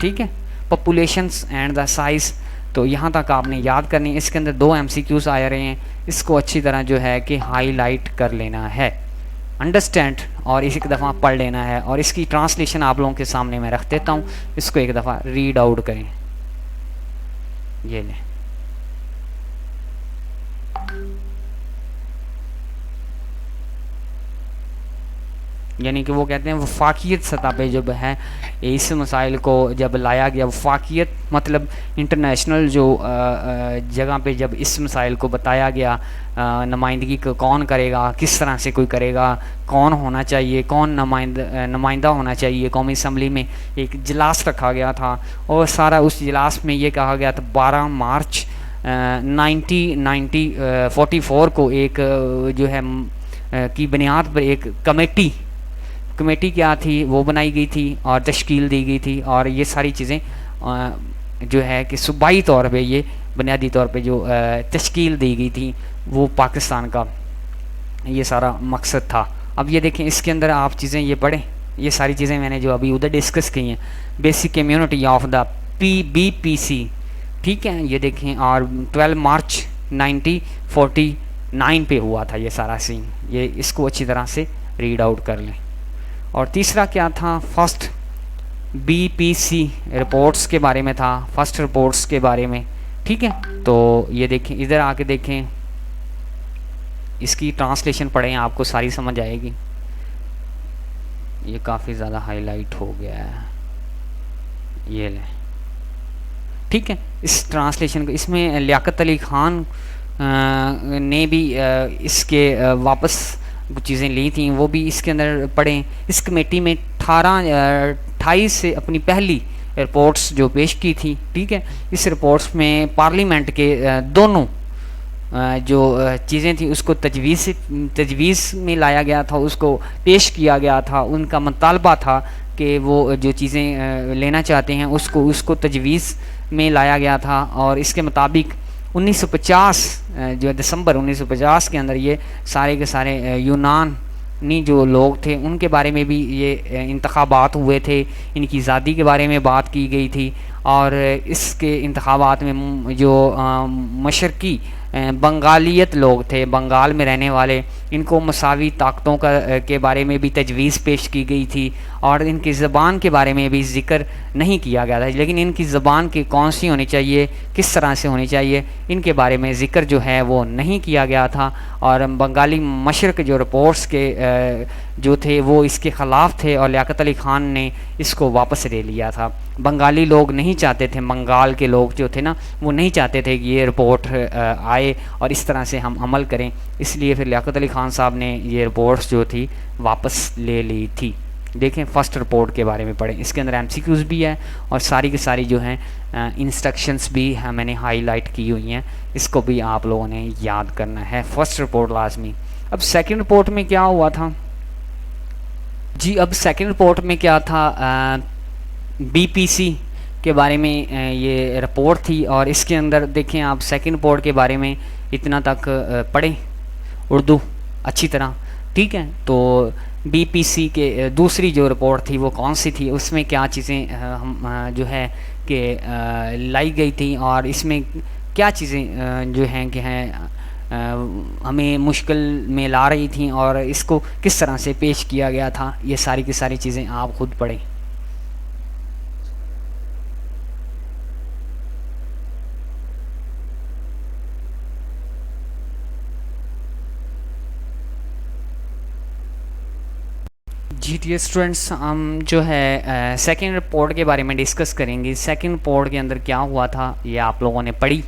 ٹھیک ہے، پاپولیشنس اینڈ دا سائز، تو یہاں تک آپ نے یاد کرنی. اس کے اندر 2 ایم سی کیوز آ رہے ہیں. اس کو اچھی طرح جو ہے کہ ہائی لائٹ کر لینا ہے، انڈرسٹینڈ، اور ایک دفعہ پڑھ لینا ہے. اور اس کی ٹرانسلیشن آپ لوگوں کے سامنے میں رکھ دیتا ہوں، اس کو ایک دفعہ ریڈ آؤٹ کریں. یہ لیں، یعنی کہ وہ کہتے ہیں وفاقیت سطح پہ جب ہے اس مسائل کو جب لایا گیا. وفاقیت مطلب انٹرنیشنل جو جگہ پہ جب اس مسائل کو بتایا گیا، نمائندگی کو کون کرے گا، کس طرح سے کوئی کرے گا، کون ہونا چاہیے، کون نمائندہ ہونا چاہیے. قومی اسمبلی میں ایک اجلاس رکھا گیا تھا، اور سارا اس اجلاس میں یہ کہا گیا تھا 12 مارچ 1944 کو ایک جو ہے کی بنیاد پر ایک کمیٹی کیا تھی وہ بنائی گئی تھی اور تشکیل دی گئی تھی. اور یہ ساری چیزیں جو ہے کہ صوبائی طور پہ یہ بنیادی طور پہ جو تشکیل دی گئی تھی وہ پاکستان کا یہ سارا مقصد تھا. اب یہ دیکھیں اس کے اندر آپ چیزیں یہ پڑھیں، یہ ساری چیزیں میں نے جو ابھی ادھر ڈسکس کی ہیں. Basic community of the BPC. ٹھیک ہے، یہ دیکھیں، اور 12 مارچ 1949 پہ ہوا تھا یہ سارا سین. یہ اس کو اچھی طرح سے ریڈ آؤٹ کر لیں. اور تیسرا کیا تھا، فرسٹ BPC رپورٹس کے بارے میں تھا، فرسٹ رپورٹس کے بارے میں. ٹھیک ہے، تو یہ دیکھیں ادھر آ کے دیکھیں، اس کی ٹرانسلیشن پڑھیں، آپ کو ساری سمجھ آئے گی. یہ کافی زیادہ ہائی لائٹ ہو گیا ہے، یہ لیں. ٹھیک ہے، اس ٹرانسلیشن کو اس میں لیاقت علی خان نے بھی اس کے واپس کچھ چیزیں لی تھیں، وہ بھی اس کے اندر پڑھیں. اس کمیٹی میں 28 سے اپنی پہلی رپورٹس جو پیش کی تھی. ٹھیک ہے، اس رپورٹس میں پارلیمنٹ کے دونوں جو چیزیں تھیں اس کو تجویز میں لایا گیا تھا، اس کو پیش کیا گیا تھا، ان کا مطالبہ تھا کہ وہ جو چیزیں لینا چاہتے ہیں اس کو تجویز میں لایا گیا تھا، اور اس کے مطابق 1950 جو دسمبر 1950 کے اندر یہ سارے کے سارے یونانی جو لوگ تھے ان کے بارے میں بھی یہ انتخابات ہوئے تھے، ان کی آزادی کے بارے میں بات کی گئی تھی، اور اس کے انتخابات میں جو مشرقی بنگالیت لوگ تھے، بنگال میں رہنے والے، ان کو مساوی طاقتوں کے بارے میں بھی تجویز پیش کی گئی تھی، اور ان کی زبان کے بارے میں بھی ذکر نہیں کیا گیا تھا، لیکن ان کی زبان کی کون سی ہونی چاہیے، کس طرح سے ہونی چاہیے، ان کے بارے میں ذکر جو ہے وہ نہیں کیا گیا تھا، اور بنگالی مشرق جو رپورٹس کے جو تھے وہ اس کے خلاف تھے، اور لیاقت علی خان نے اس کو واپس لے لیا تھا۔ بنگالی لوگ نہیں چاہتے تھے، بنگال کے لوگ جو تھے نا وہ نہیں چاہتے تھے کہ یہ رپورٹ آئے اور اس طرح سے ہم عمل کریں، اس لیے پھر لیاقت علی خان صاحب نے یہ رپورٹس جو تھی واپس لے لی تھی۔ دیکھیں فرسٹ رپورٹ کے بارے میں پڑھیں، اس کے اندر ایم سی کیوز بھی ہے اور ساری کی ساری جو ہیں انسٹرکشنز بھی میں نے ہائی لائٹ کی ہوئی ہیں، اس کو بھی آپ لوگوں نے یاد کرنا ہے، فرسٹ رپورٹ لازمی۔ اب سیکنڈ رپورٹ میں کیا ہوا تھا جی؟ اب سیکنڈ رپورٹ میں کیا تھا، بی پی سی کے بارے میں یہ رپورٹ تھی، اور اس کے اندر دیکھیں آپ سیکنڈ رپورٹ کے بارے میں اتنا تک پڑھیں اردو اچھی طرح، ٹھیک ہے؟ تو بی پی سی کے دوسری جو رپورٹ تھی وہ کون سی تھی، اس میں کیا چیزیں ہم جو ہے کہ لائی گئی تھیں، اور اس میں کیا چیزیں جو ہیں کہ ہیں ہمیں مشکل میں لا رہی تھیں، اور اس کو کس طرح سے پیش کیا گیا تھا، یہ ساری کی ساری چیزیں آپ خود پڑھیں۔ جی ٹی اسٹوڈنٹس، ہم جو ہے سیکنڈ رپورٹ کے بارے میں ڈسکس کریں گے۔ سیکنڈ رپورٹ کے اندر کیا ہوا تھا یہ آپ لوگوں نے پڑھی،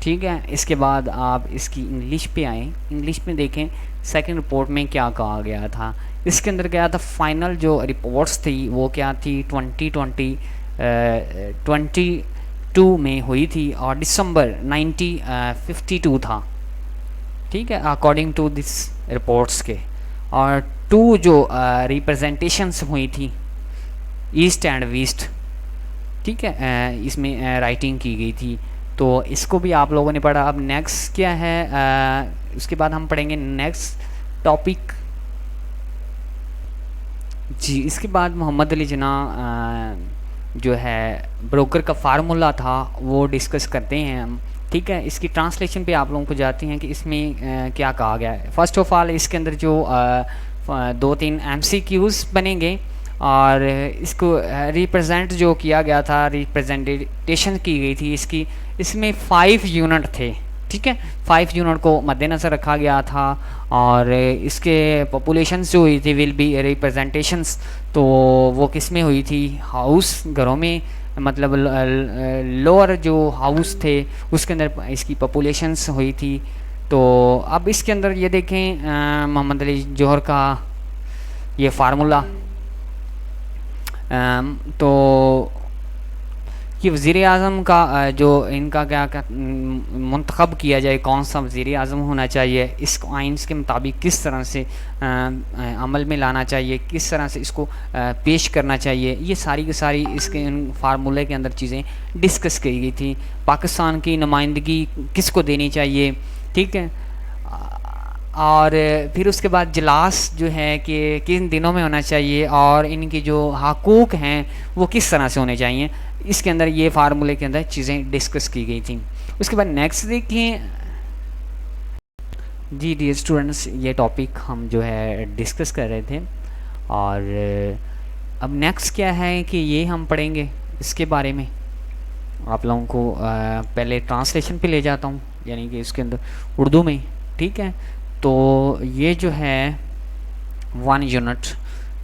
ٹھیک ہے؟ اس کے بعد آپ اس کی انگلش پہ آئیں، انگلش میں دیکھیں سیکنڈ رپورٹ میں کیا کہا گیا تھا۔ اس کے اندر کیا تھا، فائنل جو رپورٹس تھی وہ کیا تھی، 2022 میں ہوئی تھی، اور دسمبر 1952 تھا، ٹھیک ہے، اکارڈنگ ٹو دس رپورٹس کے، اور 2 جو ریپرزنٹیشنس ہوئی تھی ایسٹ اینڈ ویسٹ، ٹھیک ہے، اس میں رائٹنگ کی گئی تھی، تو اس کو بھی آپ لوگوں نے پڑھا۔ اب نیکسٹ کیا ہے، اس کے بعد ہم پڑھیں گے نیکسٹ ٹاپک جی۔ اس کے بعد محمد علی جناح جو ہے بروکر کا فارمولا تھا وہ ڈسکس کرتے ہیں ہم، ٹھیک ہے؟ اس کی ٹرانسلیشن پہ آپ لوگوں کو جاتے ہیں کہ اس میں کیا کہا گیا ہے۔ فرسٹ آف آل اس کے اندر جو 2-3 ایم سی کیوز بنیں گے، اور اس کو ریپرزینٹ جو کیا گیا تھا، ریپرزنٹیشن کی گئی تھی اس کی، اس میں 5 یونٹ تھے، ٹھیک ہے، 5 یونٹ کو مد نظر رکھا گیا تھا، اور اس کے پاپولیشنز جو ہوئی تھی ول بی ریپرزنٹیشنز، تو وہ کس میں ہوئی تھی، ہاؤس گھروں میں، مطلب لوور جو ہاؤس تھے اس کے اندر اس کی پاپولیشنز ہوئی تھی۔ تو اب اس کے اندر یہ دیکھیں محمد علی جوہر کا یہ فارمولا، تو یہ وزیر اعظم کا جو ان کا کیا منتخب کیا جائے، کون سا وزیر اعظم ہونا چاہیے، اس کو آئینس کے مطابق کس طرح سے عمل میں لانا چاہیے، کس طرح سے اس کو پیش کرنا چاہیے، یہ ساری کی ساری اس کے فارمولے کے اندر چیزیں ڈسکس کی گئی تھی۔ پاکستان کی نمائندگی کس کو دینی چاہیے، ٹھیک ہے، اور پھر اس کے بعد اجلاس جو ہے کہ کن دنوں میں ہونا چاہیے، اور ان کی جو حقوق ہیں وہ کس طرح سے ہونے چاہیے، اس کے اندر یہ فارمولے کے اندر چیزیں ڈسکس کی گئی تھیں۔ اس کے بعد نیکسٹ دیکھیں جی ڈیئر اسٹوڈنٹس، یہ ٹاپک ہم جو ہے ڈسکس کر رہے تھے، اور اب نیکسٹ کیا ہے کہ یہ ہم پڑھیں گے اس کے بارے میں۔ آپ لوگوں کو پہلے ٹرانسلیشن پہ لے جاتا ہوں، یعنی کہ اس کے اندر اردو میں، ٹھیک ہے؟ تو یہ جو ہے 1 یونٹ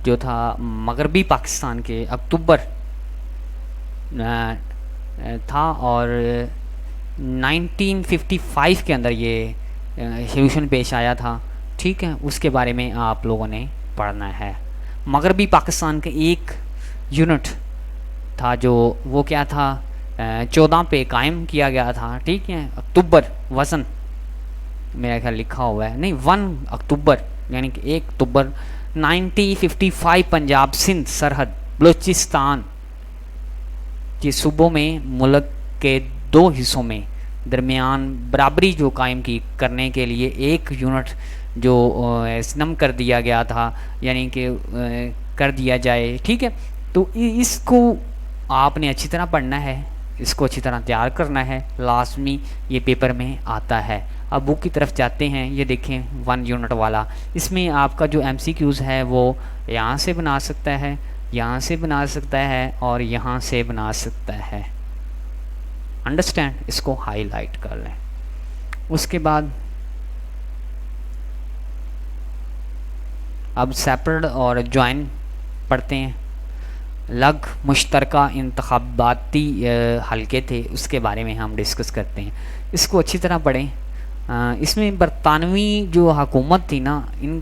جو تھا مغربی پاکستان کے اکتوبر تھا، اور 1955 کے اندر یہ سولوشن پیش آیا تھا، ٹھیک ہے؟ اس کے بارے میں آپ لوگوں نے پڑھنا ہے۔ مغربی پاکستان کا 1 یونٹ تھا جو وہ کیا تھا، 14 پہ قائم کیا گیا تھا، ٹھیک ہے، اکتوبر وزن میرا خیال لکھا ہوا ہے, نہیں 1 اکتوبر یعنی کہ 1 اکتوبر 1955 پنجاب سندھ سرحد بلوچستان کے صوبوں میں ملک کے 2 حصوں میں درمیان برابری جو قائم کی کرنے کے لیے 1 یونٹ جو سنم کر دیا گیا تھا, یعنی کہ کر دیا جائے. ٹھیک ہے, تو اس کو آپ نے اچھی طرح پڑھنا ہے, اس کو اچھی طرح تیار کرنا ہے, لازمی یہ پیپر میں آتا ہے. اب بک کی طرف جاتے ہیں, یہ دیکھیں 1 یونٹ والا, اس میں آپ کا جو ایم سی کیوز ہے وہ یہاں سے بنا سکتا ہے, یہاں سے بنا سکتا ہے اور یہاں سے بنا سکتا ہے. انڈرسٹینڈ, اس کو ہائی لائٹ کر لیں. اس کے بعد اب سیپریٹ اور جوائن پڑھتے ہیں. لگ مشترکہ انتخاباتی حلقے تھے, اس کے بارے میں ہم ڈسکس کرتے ہیں. اس کو اچھی طرح پڑھیں. اس میں برطانوی جو حکومت تھی نا, ان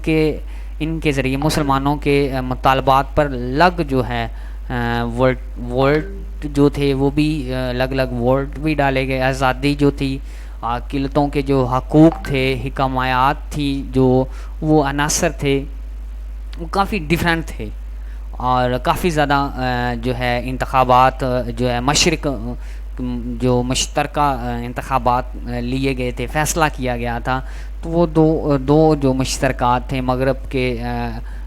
کے ذریعے مسلمانوں کے مطالبات پر لگ جو ہے ووٹ جو تھے وہ بھی الگ ووٹ بھی ڈالے گئے. آزادی جو تھی, قلتوں کے جو حقوق تھے, حکمایات تھی, جو وہ عناصر تھے وہ کافی ڈیفرنٹ تھے, اور کافی زیادہ جو ہے انتخابات جو ہے جو مشترکہ انتخابات لیے گئے تھے, فیصلہ کیا گیا تھا. تو وہ دو جو مشترکات تھے مغرب کے,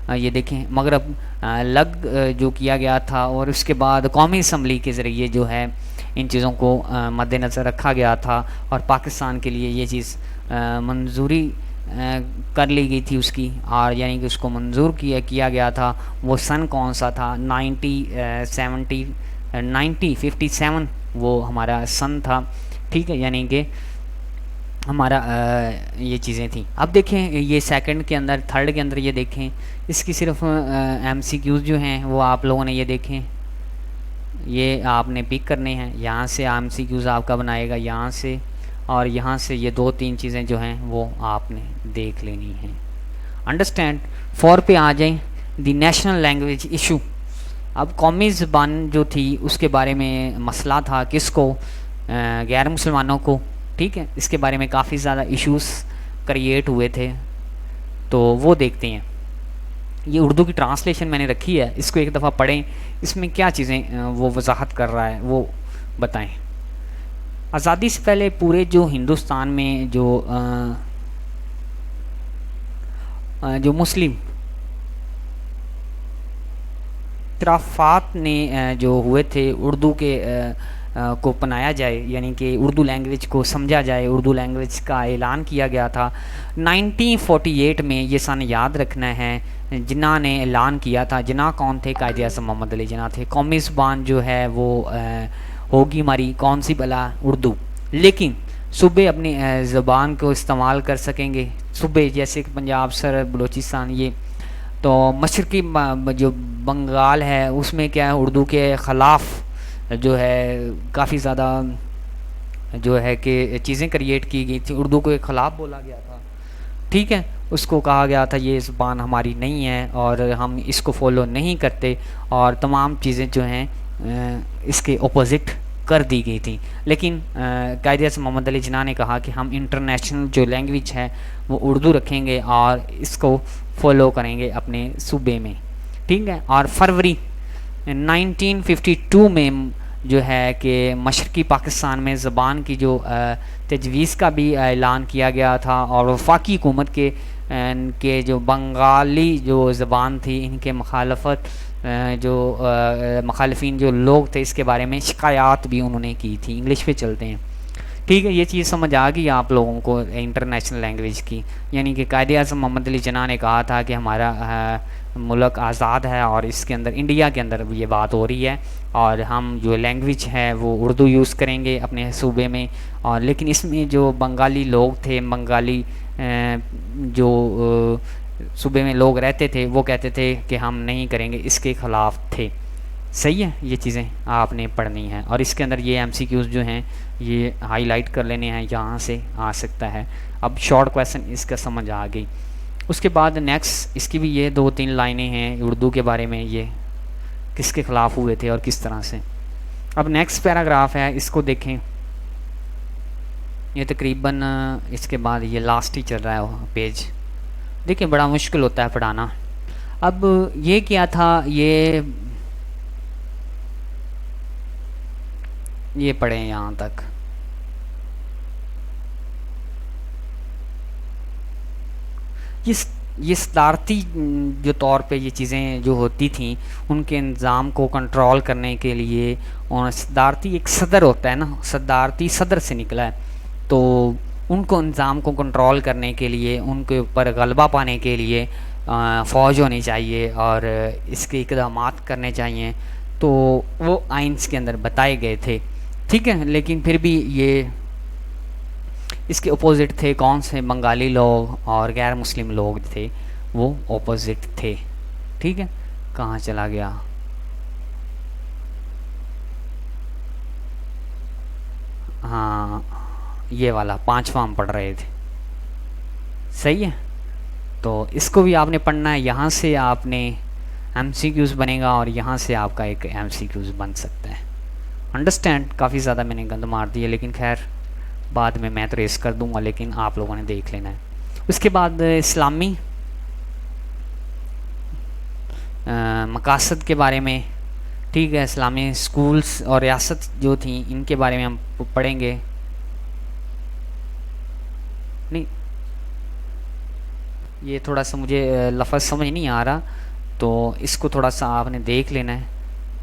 یہ دیکھیں مغرب لگ جو کیا گیا تھا, اور اس کے بعد قومی اسمبلی کے ذریعے جو ہے ان چیزوں کو مد نظر رکھا گیا تھا, اور پاکستان کے لیے یہ چیز منظوری کر لی گئی تھی اس کی, اور یعنی کہ اس کو منظور کیا گیا تھا. وہ سن کون سا تھا؟ 1957 وہ ہمارا سن تھا. ٹھیک ہے, یعنی کہ ہمارا یہ چیزیں تھیں. اب دیکھیں یہ سیکنڈ کے اندر, تھرڈ کے اندر یہ دیکھیں, اس کی صرف ایم سی کیوز جو ہیں وہ آپ لوگوں نے یہ دیکھیں, یہ آپ نے پک کرنے ہیں. یہاں سے ایم سی کیوز آپ کا بنائے گا, یہاں سے اور یہاں سے, یہ 2-3 چیزیں جو ہیں وہ آپ نے دیکھ لینی ہیں. انڈرسٹینڈ. 4 پہ آ جائیں. دی نیشنل لینگویج ایشو. اب قومی زبان جو تھی اس کے بارے میں مسئلہ تھا, کس کو؟ غیر مسلمانوں کو. ٹھیک ہے, اس کے بارے میں کافی زیادہ ایشوز کریٹ ہوئے تھے, تو وہ دیکھتے ہیں. یہ اردو کی ٹرانسلیشن میں نے رکھی ہے, اس کو ایک دفعہ پڑھیں, اس میں کیا چیزیں وہ وضاحت کر رہا ہے وہ بتائیں. آزادی سے پہلے پورے جو ہندوستان میں جو مسلم اختلافات نے جو ہوئے تھے, اردو کے کو اپنایا جائے, یعنی کہ اردو لینگویج کو سمجھا جائے, اردو لینگویج کا اعلان کیا گیا تھا 1948 میں. یہ سن یاد رکھنا ہے. جناح نے اعلان کیا تھا. جناح کون تھے؟ قائد اعظم محمد علی جناح تھے. قومی زبان جو ہے وہ ہوگی ہماری کون سی بلا؟ اردو. لیکن صوبے اپنی زبان کو استعمال کر سکیں گے. صوبے جیسے کہ پنجاب, سرحد, بلوچستان, یہ تو مشرقی جو بنگال ہے اس میں کیا ہے, اردو کے خلاف جو ہے کافی زیادہ جو ہے کہ چیزیں کریٹ کی گئی تھی, اردو کو ایک خلاف بولا گیا تھا. ٹھیک ہے, اس کو کہا گیا تھا یہ زبان ہماری نہیں ہے اور ہم اس کو فالو نہیں کرتے, اور تمام چیزیں جو ہیں اس کے اپوزٹ کر دی گئی تھیں. لیکن قائد اعظم محمد علی جناح نے کہا کہ ہم انٹرنیشنل جو لینگویج ہے وہ اردو رکھیں گے اور اس کو فالو کریں گے اپنے صوبے میں. ٹھیک ہے, اور فروری 1952 میں جو ہے کہ مشرقی پاکستان میں زبان کی جو تجویز کا بھی اعلان کیا گیا تھا, اور وفاقی حکومت کے جو بنگالی جو زبان تھی ان کے جو مخالفین جو لوگ تھے اس کے بارے میں شکایات بھی انہوں نے کی تھی. انگلش پہ چلتے ہیں. ٹھیک ہے, یہ چیز سمجھ آ گئی آپ لوگوں کو انٹرنیشنل لینگویج کی, یعنی کہ قائد اعظم محمد علی جناح نے کہا تھا کہ ہمارا ملک آزاد ہے اور اس کے اندر انڈیا کے اندر بھی یہ بات ہو رہی ہے, اور ہم جو لینگویج ہے وہ اردو یوز کریں گے اپنے صوبے میں. اور لیکن اس میں جو بنگالی لوگ تھے, بنگالی جو صوبے میں لوگ رہتے تھے وہ کہتے تھے کہ ہم نہیں کریں گے, اس کے خلاف تھے. صحیح ہے, یہ چیزیں آپ نے پڑھنی ہیں, اور اس کے اندر یہ ایم سی کیوز جو ہیں یہ ہائی لائٹ کر لینے ہیں, یہاں سے آ سکتا ہے. اب شارٹ کویسچن اس کا سمجھ آ گئی. اس کے بعد نیکسٹ, اس کی بھی یہ 2-3 لائنیں ہیں اردو کے بارے میں, یہ کس کے خلاف ہوئے تھے اور کس طرح سے. اب نیکسٹ پیراگراف ہے, اس کو دیکھیں. یہ تقریباً اس کے بعد یہ لاسٹ ہی چل رہا ہے پیج. دیکھیں بڑا مشکل ہوتا ہے پڑھانا. اب یہ کیا تھا، یہ پڑھیں یہاں تک. یہ صدارتی جو طور پہ یہ چیزیں جو ہوتی تھیں ان کے انظام کو کنٹرول کرنے کے لیے، اور صدارتی ایک صدر ہوتا ہے نا، صدارتی صدر سے نکلا ہے، تو ان کو انظام کو کنٹرول کرنے کے لیے، ان کے اوپر غلبہ پانے کے لیے فوج ہونی چاہیے اور اس کے اقدامات کرنے چاہیے. تو وہ آئینس کے اندر بتائے گئے تھے. ٹھیک ہے، لیکن پھر بھی یہ اس کے اپوزٹ تھے. کون سے؟ بنگالی لوگ اور غیر مسلم لوگ تھے، وہ اپوزٹ تھے. ٹھیک ہے، کہاں چلا گیا؟ ہاں یہ والا 5واں ہم پڑھ رہے تھے. صحیح ہے، تو اس کو بھی آپ نے پڑھنا ہے. یہاں سے آپ نے ایم سی کیوز بنے گا اور یہاں سے آپ کا ایک ایم سی کیوز بن سکتا ہے. انڈرسٹینڈ؟ کافی زیادہ میں نے گند مار دی ہے، لیکن خیر بعد میں تو ریس کر دوں گا، لیکن آپ لوگوں نے دیکھ لینا ہے. اس کے بعد اسلامی مقاصد کے بارے میں. ٹھیک ہے، اسلامی اسکولز اور ریاست جو تھیں ان کے بارے میں ہم پڑھیں گے. نہیں، یہ تھوڑا سا مجھے لفظ سمجھ نہیں آ رہا، تو اس کو تھوڑا سا آپ نے دیکھ لینا ہے.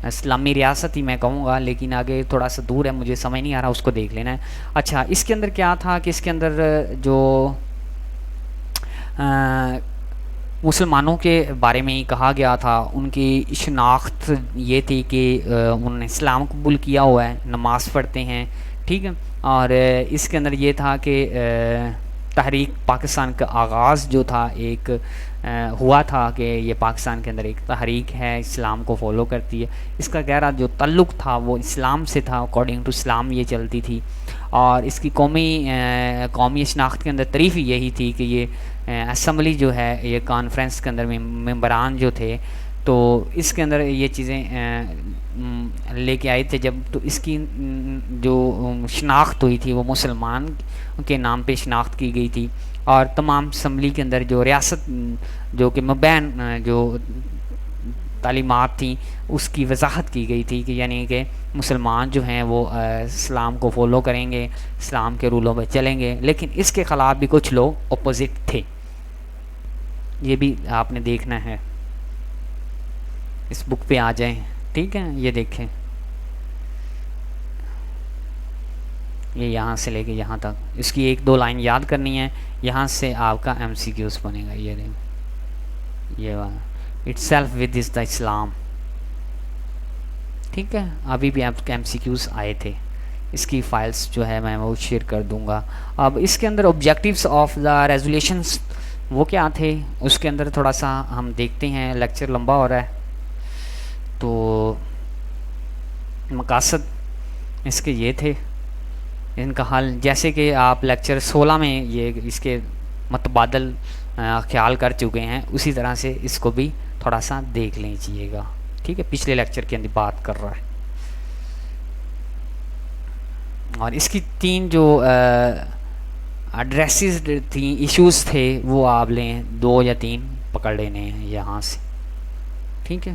اسلامی ریاست ہی میں کہوں گا، لیکن آگے تھوڑا سا دور ہے، مجھے سمجھ نہیں آ رہا، اس کو دیکھ لینا ہے. اچھا، اس کے اندر کیا تھا کہ اس کے اندر جو مسلمانوں کے بارے میں ہی کہا گیا تھا، ان کی شناخت یہ تھی کہ انہوں نے اسلام قبول کیا ہوا ہے، نماز پڑھتے ہیں. ٹھیک ہے، اور اس کے اندر یہ تھا کہ تحریک پاکستان کا آغاز جو تھا ایک ہوا تھا کہ یہ پاکستان کے اندر ایک تحریک ہے، اسلام کو فالو کرتی ہے. اس کا گہرا جو تعلق تھا وہ اسلام سے تھا، اکارڈنگ ٹو اسلام یہ چلتی تھی. اور اس کی قومی شناخت کے اندر تعریف یہی تھی کہ یہ اسمبلی جو ہے، یہ کانفرنس کے اندر ممبران جو تھے، تو اس کے اندر یہ چیزیں لے کے آئے تھے جب، تو اس کی جو شناخت ہوئی تھی وہ مسلمان کے نام پہ شناخت کی گئی تھی. اور تمام اسمبلی کے اندر جو ریاست جو کہ مبین جو تعلیمات تھیں اس کی وضاحت کی گئی تھی کہ یعنی کہ مسلمان جو ہیں وہ اسلام کو فالو کریں گے، اسلام کے رولوں پہ چلیں گے، لیکن اس کے خلاف بھی کچھ لوگ اپوزٹ تھے. یہ بھی آپ نے دیکھنا ہے. اس بک پہ آ جائیں. ٹھیک ہے، یہ دیکھیں، یہ یہاں سے لے کے یہاں تک اس کی 1-2 لائن یاد کرنی ہے. یہاں سے آپ کا ایم سی کیوز بنے گا. یہ دیکھیں، یہ والا اٹ سیلف ود از دا اسلام. ٹھیک ہے، ابھی بھی آپ کے ایم سی کیوز آئے تھے. اس کی فائلز جو ہے میں وہ شیئر کر دوں گا. اب اس کے اندر آبجیکٹیوز آف دا ریزولیشنز وہ کیا تھے، اس کے اندر تھوڑا سا ہم دیکھتے ہیں. لیکچر لمبا ہو رہا ہے، تو مقاصد اس کے یہ تھے. ان کا حل جیسے کہ آپ لیکچر 16 میں یہ اس کے متبادل خیال کر چکے ہیں، اسی طرح سے اس کو بھی تھوڑا سا دیکھ لیجیے گا. ٹھیک ہے، پچھلے لیکچر کے اندر بات کر رہا ہے. اور اس کی 3 جو ایڈریسز تھیں، ایشوز تھے، وہ آپ لیں 2 یا 3 پکڑ لینے ہیں یہاں سے. ٹھیک ہے،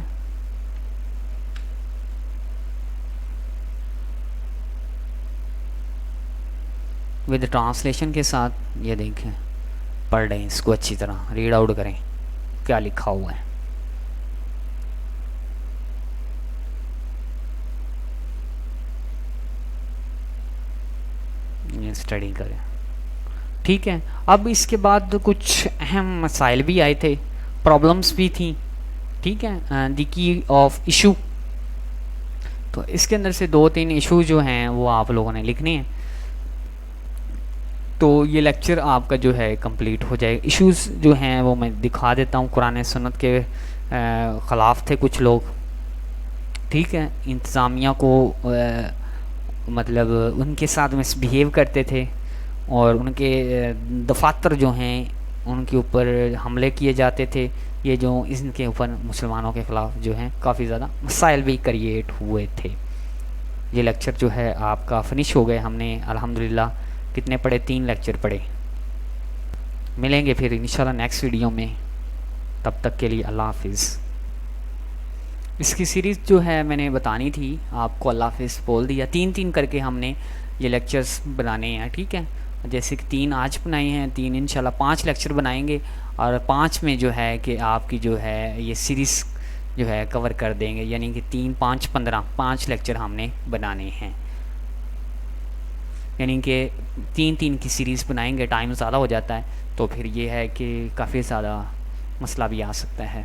ود ٹرانسلیشن کے ساتھ. یہ دیکھیں، پڑھ لیں اس کو اچھی طرح، ریڈ آؤٹ کریں کیا لکھا ہوا ہے. یہ اسٹڈی کریں. ٹھیک ہے، اب اس کے بعد کچھ اہم مسائل بھی آئے تھے، پرابلمس بھی تھیں. ٹھیک ہے، دی کی آف ایشو. تو اس کے اندر سے 2-3 ایشو جو ہیں وہ آپ لوگوں نے لکھنے ہیں. تو یہ لیکچر آپ کا جو ہے کمپلیٹ ہو جائے. ایشوز جو ہیں وہ میں دکھا دیتا ہوں. قرآن سنت کے خلاف تھے کچھ لوگ. ٹھیک ہے، انتظامیہ کو مطلب ان کے ساتھ مس بیہیو کرتے تھے، اور ان کے دفاتر جو ہیں ان کے اوپر حملے کیے جاتے تھے. یہ جو ان کے اوپر مسلمانوں کے خلاف جو ہیں کافی زیادہ مسائل بھی کریٹ ہوئے تھے. یہ لیکچر جو ہے آپ کا فنش ہو گئے. ہم نے الحمدللہ کتنے پڑھے؟ 3 لیکچر پڑھے. ملیں گے پھر انشاءاللہ نیکسٹ ویڈیو میں. تب تک کے لیے اللہ حافظ. اس کی سیریز جو ہے میں نے بتانی تھی آپ کو، اللہ حافظ بول دیا. 3 کر کے ہم نے یہ لیکچرز بنانے ہیں، ٹھیک ہے. جیسے کہ 3 آج بنائے ہیں، 3 انشاءاللہ 5 لیکچر بنائیں گے، اور 5 میں جو ہے کہ آپ کی جو ہے یہ سیریز جو ہے کور کر دیں گے. یعنی کہ 3 5 15 5 لیکچر ہم نے بنانے ہیں. یعنی کہ 3 کی سیریز بنائیں گے، ٹائم زیادہ ہو جاتا ہے تو پھر یہ ہے کہ کافی زیادہ مسئلہ بھی آ سکتا ہے.